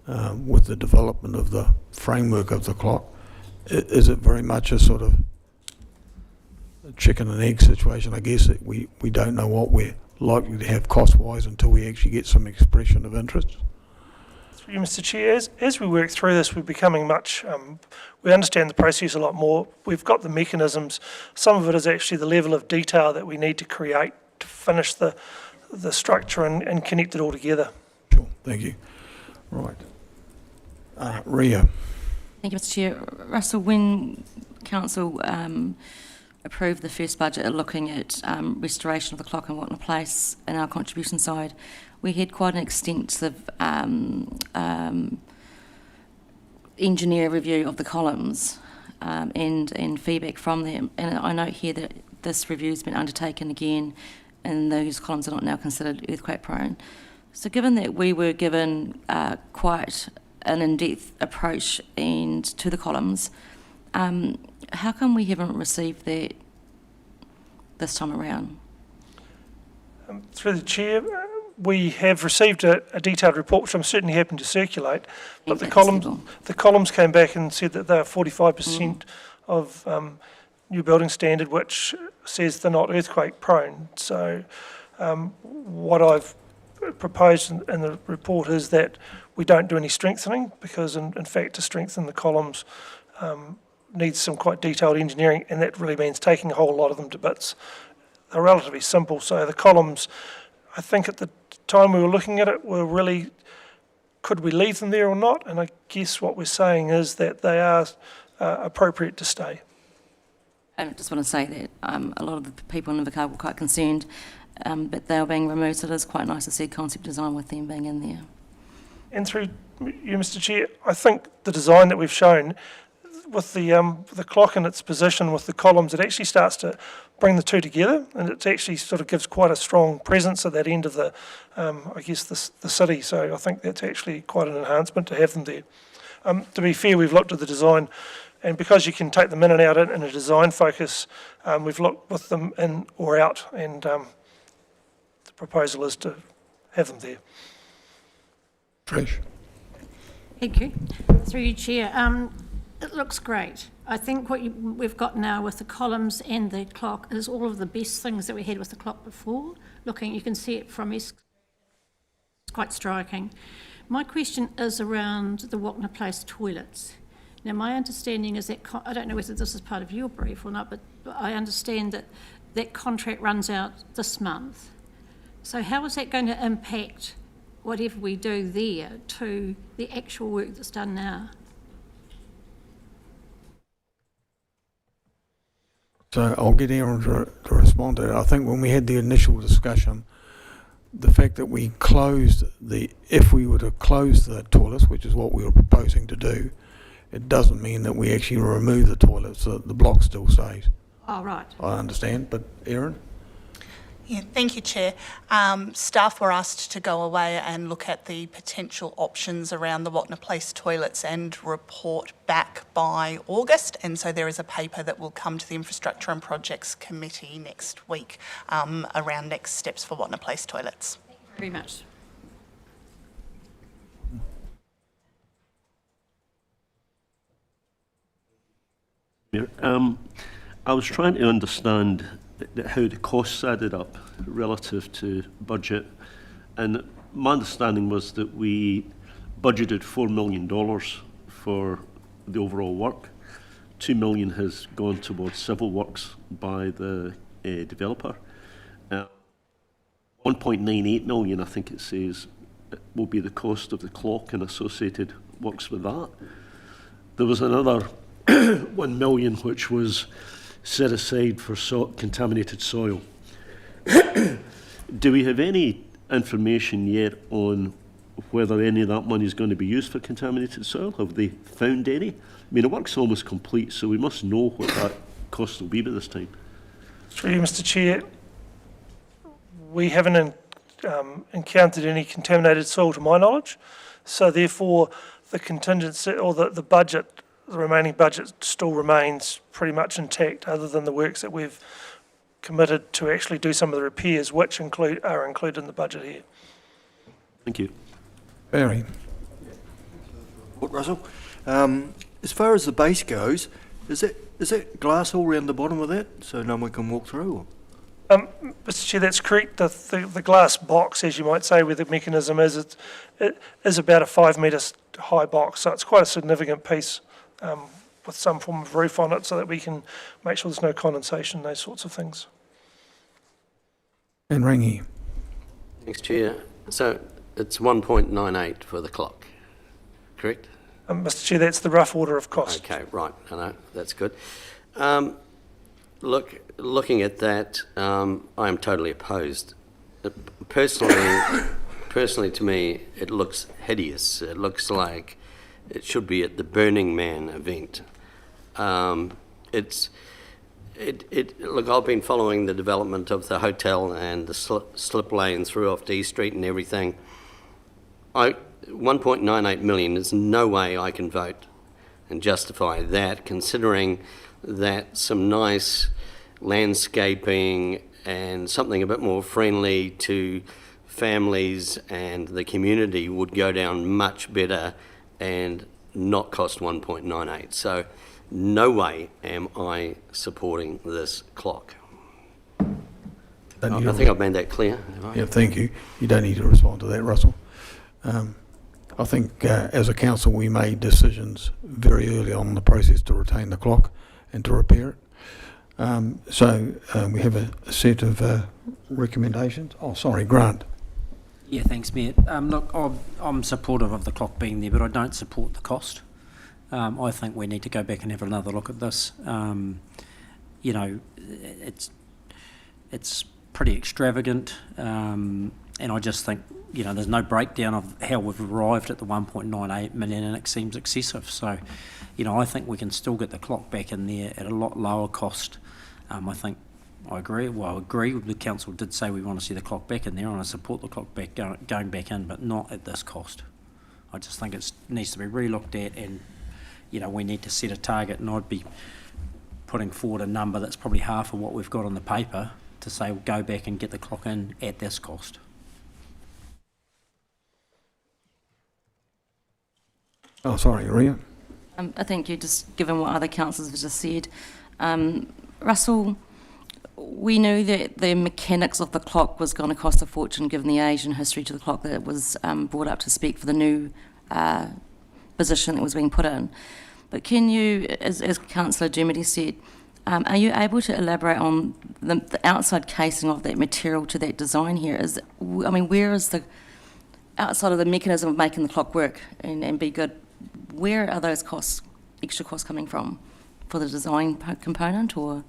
Speaker 4: with the development of the framework of the clock. Is it very much a sort of a chicken and egg situation? I guess that we don't know what we're likely to have cost-wise until we actually get some expression of interest.
Speaker 15: Through you, Mr. Chair, as we work through this, we're becoming much, we understand the process a lot more. We've got the mechanisms. Some of it is actually the level of detail that we need to create to finish the structure and connect it all together.
Speaker 4: Sure, thank you. Right. Ria.
Speaker 10: Thank you, Mr. Chair. Russell, when Council approved the first budget looking at restoration of the clock in Wagner Place and our contribution side, we had quite an extensive engineer review of the columns and feedback from them. And I note here that this review has been undertaken again, and those columns are not now considered earthquake prone. So given that we were given quite an in-depth approach to the columns, how come we haven't received that this time around?
Speaker 15: Through the Chair, we have received a detailed report, which I'm certainly happy to circulate, but the columns came back and said that they are 45% of new building standard, which says they're not earthquake prone. So what I've proposed in the report is that we don't do any strengthening, because in fact to strengthen the columns needs some quite detailed engineering, and that really means taking a whole lot of them to bits. They're relatively simple, so the columns, I think at the time we were looking at it, were really, could we leave them there or not? And I guess what we're saying is that they are appropriate to stay.
Speaker 10: I just want to say that a lot of the people in Invercargill were quite concerned, but they were being removed, so it is quite nice to see concept design with them being in there.
Speaker 15: And through you, Mr. Chair, I think the design that we've shown with the clock in its position with the columns, it actually starts to bring the two together, and it actually sort of gives quite a strong presence at that end of the, I guess, the city. So I think that's actually quite an enhancement to have them there. To be fair, we've looked at the design, and because you can take them in and out in a design focus, we've looked with them in or out, and the proposal is to have them there.
Speaker 4: Trish.
Speaker 8: Thank you. Through you, Chair. It looks great. I think what we've got now with the columns and the clock is all of the best things that we had with the clock before. Looking, you can see it from Esk. It's quite striking. My question is around the Wagner Place toilets. Now, my understanding is that, I don't know whether this is part of your brief or not, but I understand that that contract runs out this month. So how is that going to impact whatever we do there to the actual work that's done now?
Speaker 4: So I'll get Aaron to respond to that. I think when we had the initial discussion, the fact that we closed if we were to close the toilets, which is what we were proposing to do, it doesn't mean that we actually remove the toilets, so the block still stays.
Speaker 8: Oh, right.
Speaker 4: I understand, but Erin?
Speaker 16: Yeah, thank you, Chair. Staff were asked to go away and look at the potential options around the Watna Place toilets and report back by August. And so there is a paper that will come to the Infrastructure and Projects Committee next week around next steps for Watna Place toilets.
Speaker 8: Thank you very much.
Speaker 5: I was trying to understand how the costs added up relative to budget, and my understanding was that we budgeted $4 million for the overall work. $2 million has gone towards civil works by the developer. 1.98 million, I think it says, will be the cost of the clock and associated works with that. There was another 1 million which was set aside for contaminated soil. Do we have any information yet on whether any of that money is going to be used for contaminated soil? Have they found any? I mean, the work's almost complete, so we must know what that cost will be by this time.
Speaker 15: Through you, Mr. Chair, we haven't encountered any contaminated soil to my knowledge, so therefore the contingency or the budget, the remaining budget still remains pretty much intact, other than the works that we've committed to actually do some of the repairs, which are included in the budget here.
Speaker 5: Thank you.
Speaker 4: Barry?
Speaker 9: Russell, as far as the base goes, is that glass all round the bottom of that so no one can walk through?
Speaker 15: Mr. Chair, that's correct. The glass box, as you might say, where the mechanism is, it is about a 5 metre high box, so it's quite a significant piece with some form of roof on it, so that we can make sure there's no condensation, those sorts of things.
Speaker 4: And Rangi?
Speaker 11: Thanks, Chair. So it's 1.98 for the clock, correct?
Speaker 15: Mr. Chair, that's the rough order of cost.
Speaker 11: Okay, right. I know, that's good. Looking at that, I am totally opposed. Personally, to me, it looks hideous. It looks like it should be at the Burning Man event. Look, I've been following the development of the hotel and the slip lane through off D Street and everything. 1.98 million, there's no way I can vote and justify that, considering that some nice landscaping and something a bit more friendly to families and the community would go down much better and not cost 1.98. So no way am I supporting this clock. I think I've made that clear.
Speaker 4: Yeah, thank you. You don't need to respond to that, Russell. I think as a council we made decisions very early on in the process to retain the clock and to repair it. So we have a set of recommendations. Oh, sorry, Grant.
Speaker 7: Yeah, thanks, Mayor. Look, I'm supportive of the clock being there, but I don't support the cost. I think we need to go back and have another look at this. You know, it's pretty extravagant, and I just think, you know, there's no breakdown of how we've arrived at the 1.98 million, and it seems excessive. So, you know, I think we can still get the clock back in there at a lot lower cost. I think I agree. Well, I agree. The council did say we want to see the clock back in there, and I support the clock back going back in, but not at this cost. I just think it needs to be re-looked at, and you know, we need to set a target. And I'd be putting forward a number that's probably half of what we've got on the paper to say we'll go back and get the clock in at this cost.
Speaker 4: Oh, sorry, Ria.
Speaker 10: I think you just, given what other councillors have just said, Russell, we knew that the mechanics of the clock was going to cost a fortune, given the age and history to the clock that it was brought up to speak for the new position that was being put in. But can you, as Councillor Dermody said, are you able to elaborate on the outside casing of that material to that design here? Where is the, outside of the mechanism of making the clock work and be good, where are those costs, extra costs coming from? For the design component or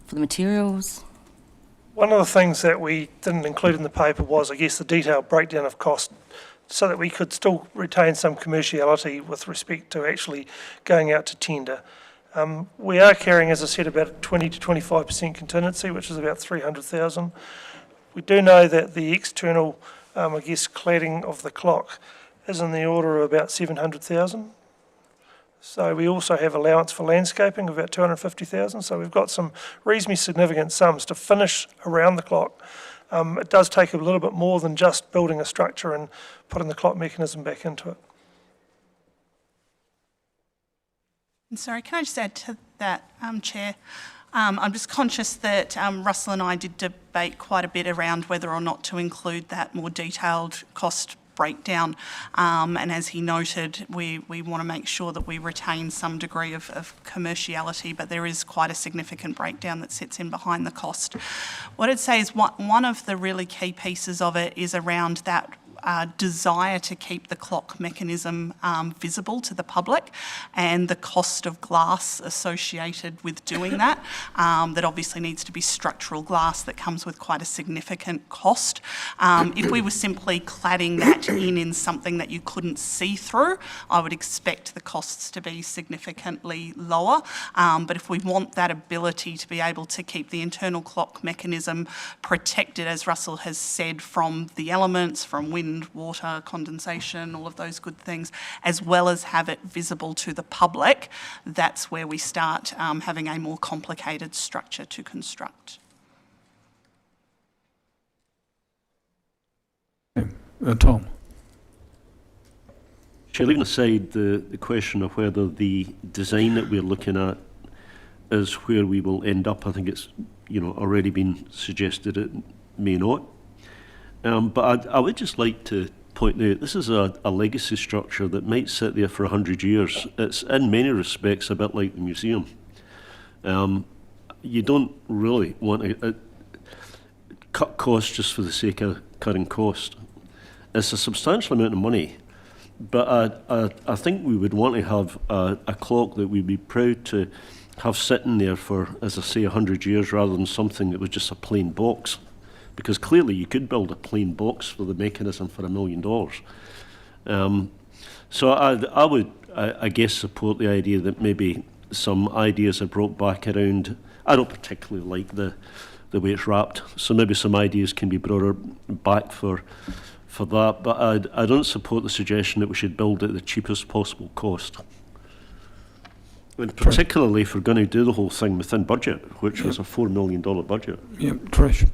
Speaker 10: for the materials?
Speaker 15: One of the things that we didn't include in the paper was, I guess, the detailed breakdown of cost so that we could still retain some commerciality with respect to actually going out to tender. We are carrying, as I said, about 20 to 25% contingency, which is about 300,000. We do know that the external, cladding of the clock is in the order of about 700,000. So we also have allowance for landscaping of about 250,000. So we've got some reasonably significant sums to finish around the clock. It does take a little bit more than just building a structure and putting the clock mechanism back into it.
Speaker 16: And sorry, can I just add to that, Chair? I'm just conscious that Russell and I did debate quite a bit around whether or not to include that more detailed cost breakdown. And as he noted, we want to make sure that we retain some degree of commerciality, but there is quite a significant breakdown that sits in behind the cost. What I'd say is one of the really key pieces of it is around that desire to keep the clock mechanism visible to the public and the cost of glass associated with doing that. That obviously needs to be structural glass that comes with quite a significant cost. If we were simply cladding that in something that you couldn't see through, I would expect the costs to be significantly lower. But if we want that ability to be able to keep the internal clock mechanism protected, as Russell has said, from the elements, from wind, water, condensation, all of those good things, as well as have it visible to the public, that's where we start having a more complicated structure to construct.
Speaker 4: Tom.
Speaker 5: Chair, leaving aside the question of whether the design that we're looking at is where we will end up, I think it's already been suggested it may not. But I would just like to point out this is a legacy structure that might sit there for 100 years. It's in many respects a bit like the museum. You don't really want to cut costs just for the sake of cutting cost. It's a substantial amount of money, but I think we would want to have a clock that we'd be proud to have sitting there for, as I say, 100 years rather than something that was just a plain box. Because clearly you could build a plain box for the mechanism for $1 million. So I would, I guess, support the idea that maybe some ideas are brought back around. I don't particularly like the way it's wrapped, so maybe some ideas can be brought back for that. But I don't support the suggestion that we should build at the cheapest possible cost. And particularly if we're going to do the whole thing within budget, which was a $4 million budget.
Speaker 4: Yep, Trish.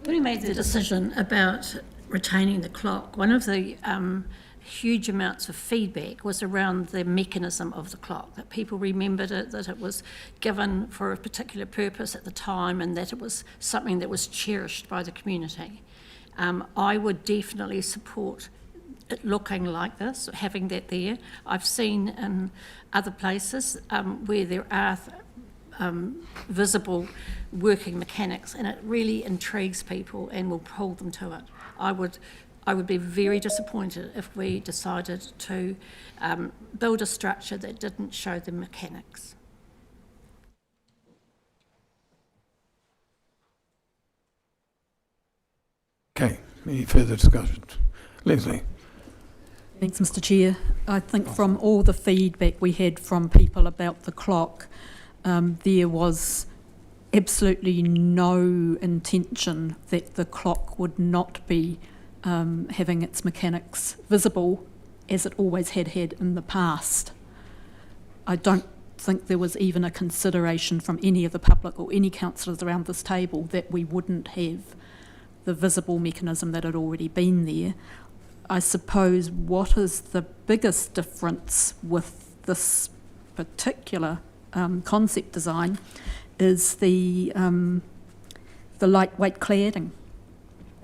Speaker 8: When we made the decision about retaining the clock, one of the huge amounts of feedback was around the mechanism of the clock, that people remembered it, that it was given for a particular purpose at the time, and that it was something that was cherished by the community. I would definitely support it looking like this, having that there. I've seen in other places where there are visible working mechanics, and it really intrigues people and will pull them to it. I would be very disappointed if we decided to build a structure that didn't show the mechanics.
Speaker 4: Okay, any further discussions? Leslie.
Speaker 3: Thanks, Mr. Chair. I think from all the feedback we had from people about the clock, there was absolutely no intention that the clock would not be having its mechanics visible as it always had in the past. I don't think there was even a consideration from any of the public or any councillors around this table that we wouldn't have the visible mechanism that had already been there. I suppose what is the biggest difference with this particular concept design is the lightweight cladding,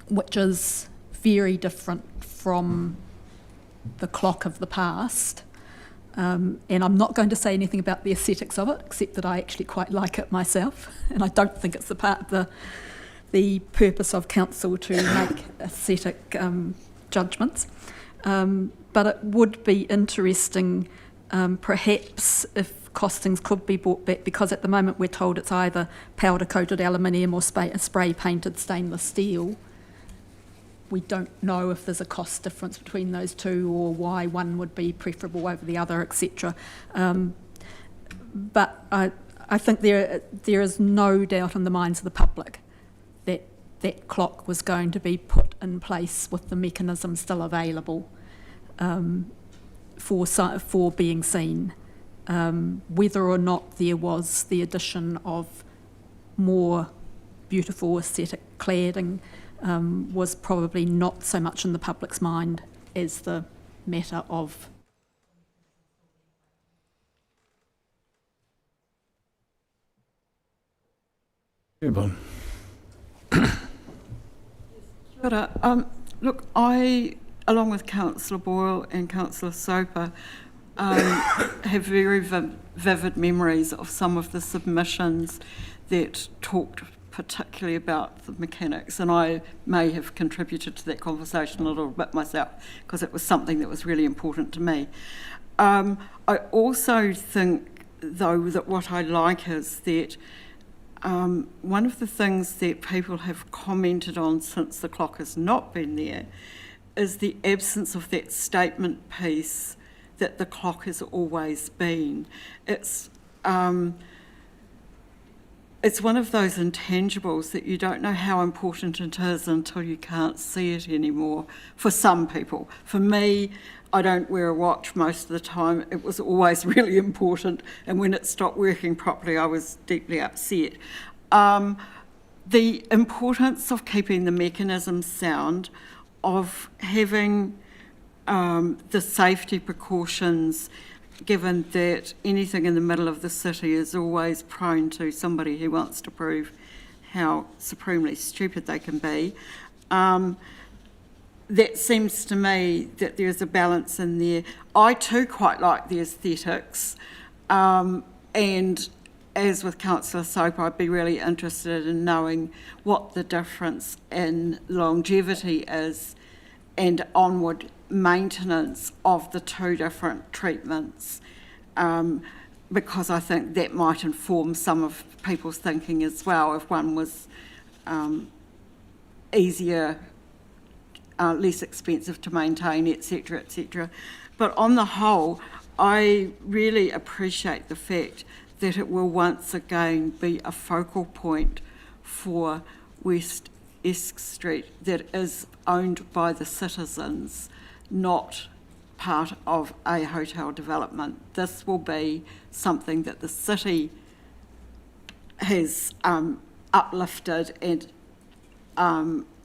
Speaker 3: which is very different from the clock of the past. And I'm not going to say anything about the aesthetics of it, except that I actually quite like it myself, and I don't think it's the purpose of council to make aesthetic judgments. But it would be interesting, perhaps, if costings could be brought back, because at the moment we're told it's either powder-coated aluminium or spray-painted stainless steel. we don't know if there's a cost difference between those two or why one would be preferable over the other, etc. But I think there is no doubt in the minds of the public that that clock was going to be put in place with the mechanism still available for being seen. Whether or not there was the addition of more beautiful aesthetic cladding was probably not so much in the public's mind as the matter of
Speaker 1: Look, I, along with Councillor Boyle and Councillor Soper, have very vivid memories of some of the submissions that talked particularly about the mechanics, and I may have contributed to that conversation a little bit myself because it was something that was really important to me. I also think, though, that what I like is that one of the things that people have commented on since the clock has not been there is the absence of that statement piece that the clock has always been. It's one of those intangibles that you don't know how important it is until you can't see it anymore, for some people. For me, I don't wear a watch most of the time. It was always really important, and when it stopped working properly, I was deeply upset. The importance of keeping the mechanism sound, of having the safety precautions, given that anything in the middle of the city is always prone to somebody who wants to prove how supremely stupid they can be. That seems to me that there's a balance in there. I too quite like the aesthetics, and as with Councillor Soper, I'd be really interested in knowing what the difference in longevity is and onward maintenance of the two different treatments, because I think that might inform some of people's thinking as well. If one was easier, less expensive to maintain, etc., etc. But on the whole, I really appreciate the fact that it will once again be a focal point for West Esk Street that is owned by the citizens, not part of a hotel development. This will be something that the city has uplifted and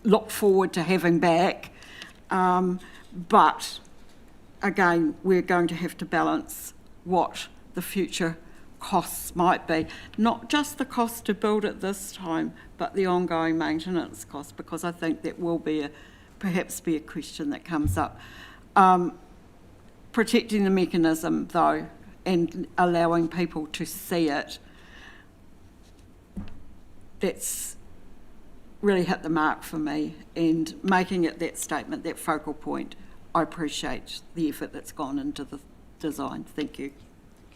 Speaker 1: look forward to having back. But again, we're going to have to balance what the future costs might be. Not just the cost to build it this time, but the ongoing maintenance cost, because I think that will be perhaps be a question that comes up. Protecting the mechanism, though, and allowing people to see it, that's really hit the mark for me, and making it that statement, that focal point. I appreciate the effort that's gone into the design. Thank you.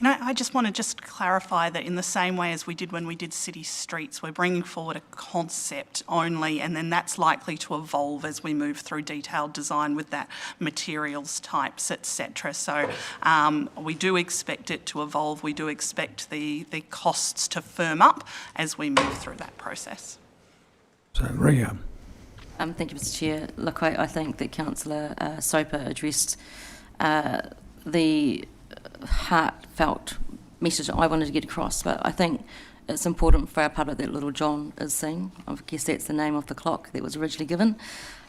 Speaker 16: I just want to clarify that in the same way as we did when we did city streets, we're bringing forward a concept only, and then that's likely to evolve as we move through detailed design with that materials types, etc. So we do expect it to evolve. We do expect the costs to firm up as we move through that process.
Speaker 4: So, Ria.
Speaker 10: Thank you, Mr. Chair. Look, I think that Councillor Soper addressed the heartfelt message I wanted to get across, but I think it's important for our public that Little John is seen. I guess that's the name of the clock that was originally given.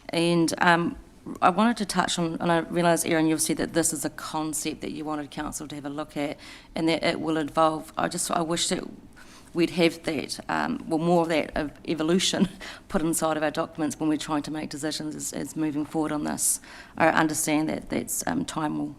Speaker 10: And I wanted to touch on, and I realise, Erin, you've said that this is a concept that you wanted Council to have a look at and that it will evolve. I wish that we'd have that, more of that evolution put inside of our documents when we're trying to make decisions as moving forward on this. I understand that that's time will.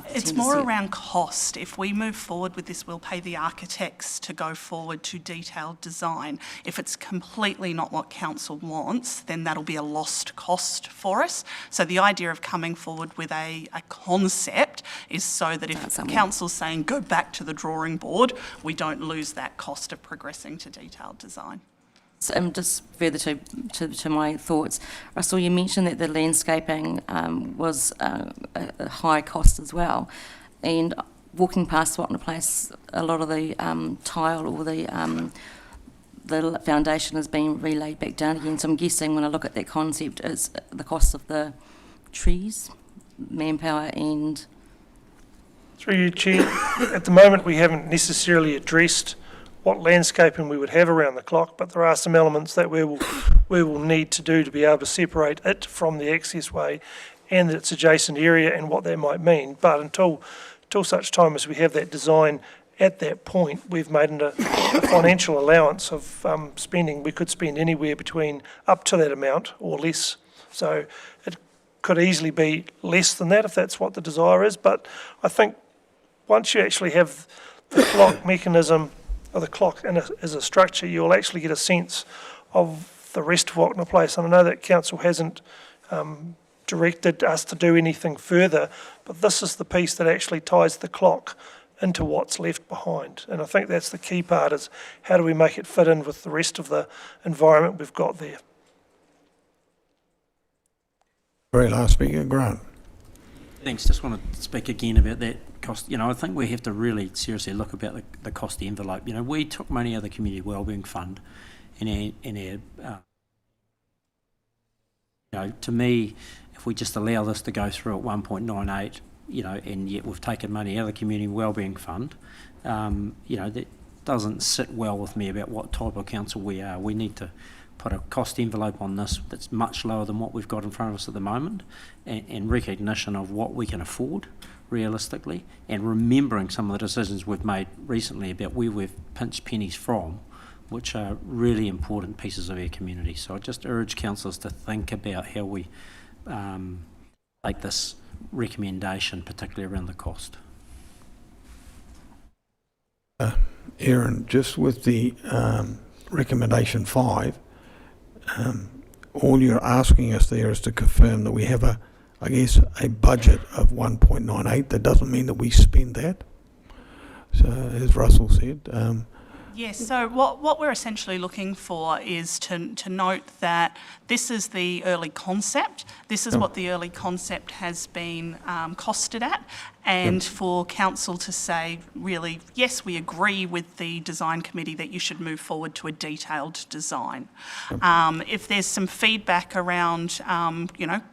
Speaker 16: It's more around cost. If we move forward with this, we'll pay the architects to go forward to detailed design. If it's completely not what council wants, then that'll be a lost cost for us. So the idea of coming forward with a concept is so that if council's saying go back to the drawing board, we don't lose that cost of progressing to detailed design.
Speaker 10: Just further to my thoughts, Russell, you mentioned that the landscaping was a high cost as well, and walking past Wapna Place, a lot of the tile or the foundation has been relaid back down again. So I'm guessing when I look at that concept, it's the cost of the trees, manpower, and.
Speaker 15: Through you, Chair, at the moment we haven't necessarily addressed what landscaping we would have around the clock, but there are some elements that we will need to do to be able to separate it from the access way and its adjacent area and what that might mean. But until such time as we have that design at that point, we've made a financial allowance of spending. We could spend anywhere between up to that amount or less. So it could easily be less than that if that's what the desire is. But I think once you actually have the clock mechanism, or the clock as a structure, you'll actually get a sense of the rest of Wapna Place. And I know that council hasn't directed us to do anything further, but this is the piece that actually ties the clock into what's left behind. And I think that's the key part, is how do we make it fit in with the rest of the environment we've got there.
Speaker 4: Very last speaker, Grant.
Speaker 7: Thanks. Just want to speak again about that cost. I think we have to really seriously look about the cost envelope. We took money out of the Community Wellbeing Fund in our to me, if we just allow this to go through at 1.98, and yet we've taken money out of the Community Wellbeing Fund, that doesn't sit well with me about what type of council we are. We need to put a cost envelope on this that's much lower than what we've got in front of us at the moment, and recognition of what we can afford realistically, and remembering some of the decisions we've made recently about where we've pinched pennies from, which are really important pieces of our community. So I just urge councillors to think about how we take this recommendation, particularly around the cost.
Speaker 4: Aaron, just with the recommendation 5, all you're asking us there is to confirm that we have a budget of 1.98. That doesn't mean that we spend that. So as Russell said,
Speaker 16: Yes, so what we're essentially looking for is to note that this is the early concept. This is what the early concept has been costed at, and for council to say, really, yes, we agree with the design committee that you should move forward to a detailed design. If there's some feedback around,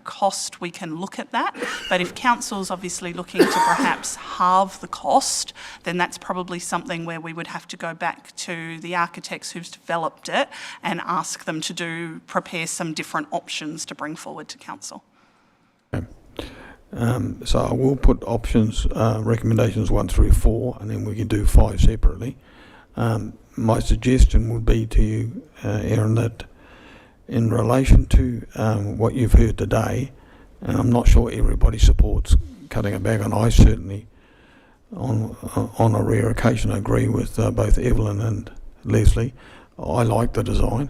Speaker 16: cost, we can look at that. But if council's obviously looking to perhaps halve the cost, then that's probably something where we would have to go back to the architects who's developed it and ask them to prepare some different options to bring forward to council.
Speaker 4: So I will put options, recommendations 1 through 4, and then we can do 5 separately. My suggestion would be to you, Aaron, that in relation to what you've heard today, and I'm not sure everybody supports cutting it back, and I certainly, on a rare occasion, agree with both Evelyn and Leslie. I like the design,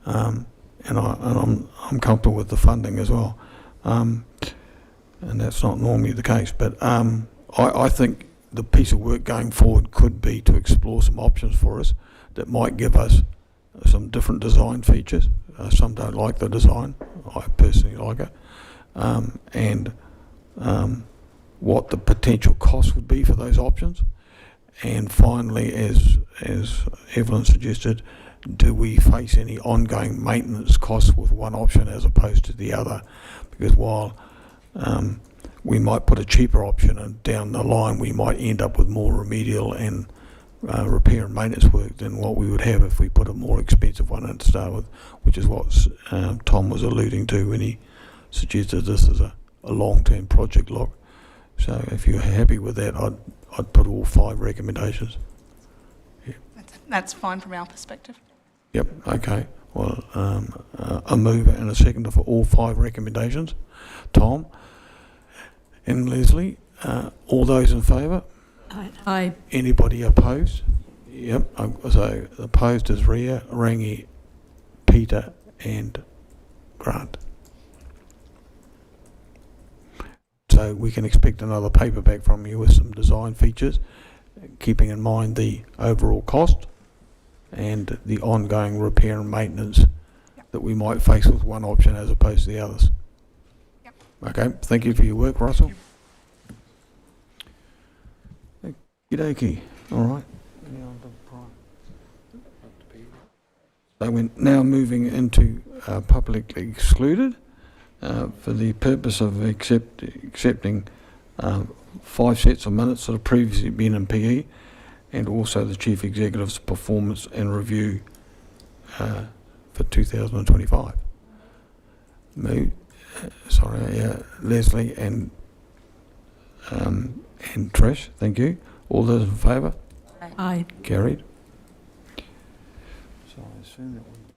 Speaker 4: and I'm comfortable with the funding as well. And that's not normally the case, but I think the piece of work going forward could be to explore some options for us that might give us some different design features. Some don't like the design. I personally like it. And what the potential cost would be for those options. And finally, as Evelyn suggested, do we face any ongoing maintenance costs with one option as opposed to the other? Because while we might put a cheaper option, and down the line we might end up with more remedial and repair and maintenance work than what we would have if we put a more expensive one in to start with, which is what Tom was alluding to when he suggested this as a long-term project look. So if you're happy with that, I'd put all 5 recommendations. Yeah.
Speaker 16: That's fine from our perspective.
Speaker 4: Yep, okay. Well, a mover and a seconder for all 5 recommendations. Tom and Leslie, all those in favour?
Speaker 3: Aye.
Speaker 4: Anybody opposed? Yep, so opposed is Ria, Rangi, Peter and Grant. So we can expect another paperback from you with some design features, keeping in mind the overall cost. and the ongoing repair and maintenance that we might face with one option as opposed to the others. Okay, thank you for your work, Russell. Okey-dokey, all right. So we're now moving into publicly excluded for the purpose of accepting 5 sets of minutes that have previously been in PE, and also the Chief Executive's performance and review for 2025. Leslie and Trish, thank you. All those in favour?
Speaker 3: Aye.
Speaker 4: Carried. So I assume that we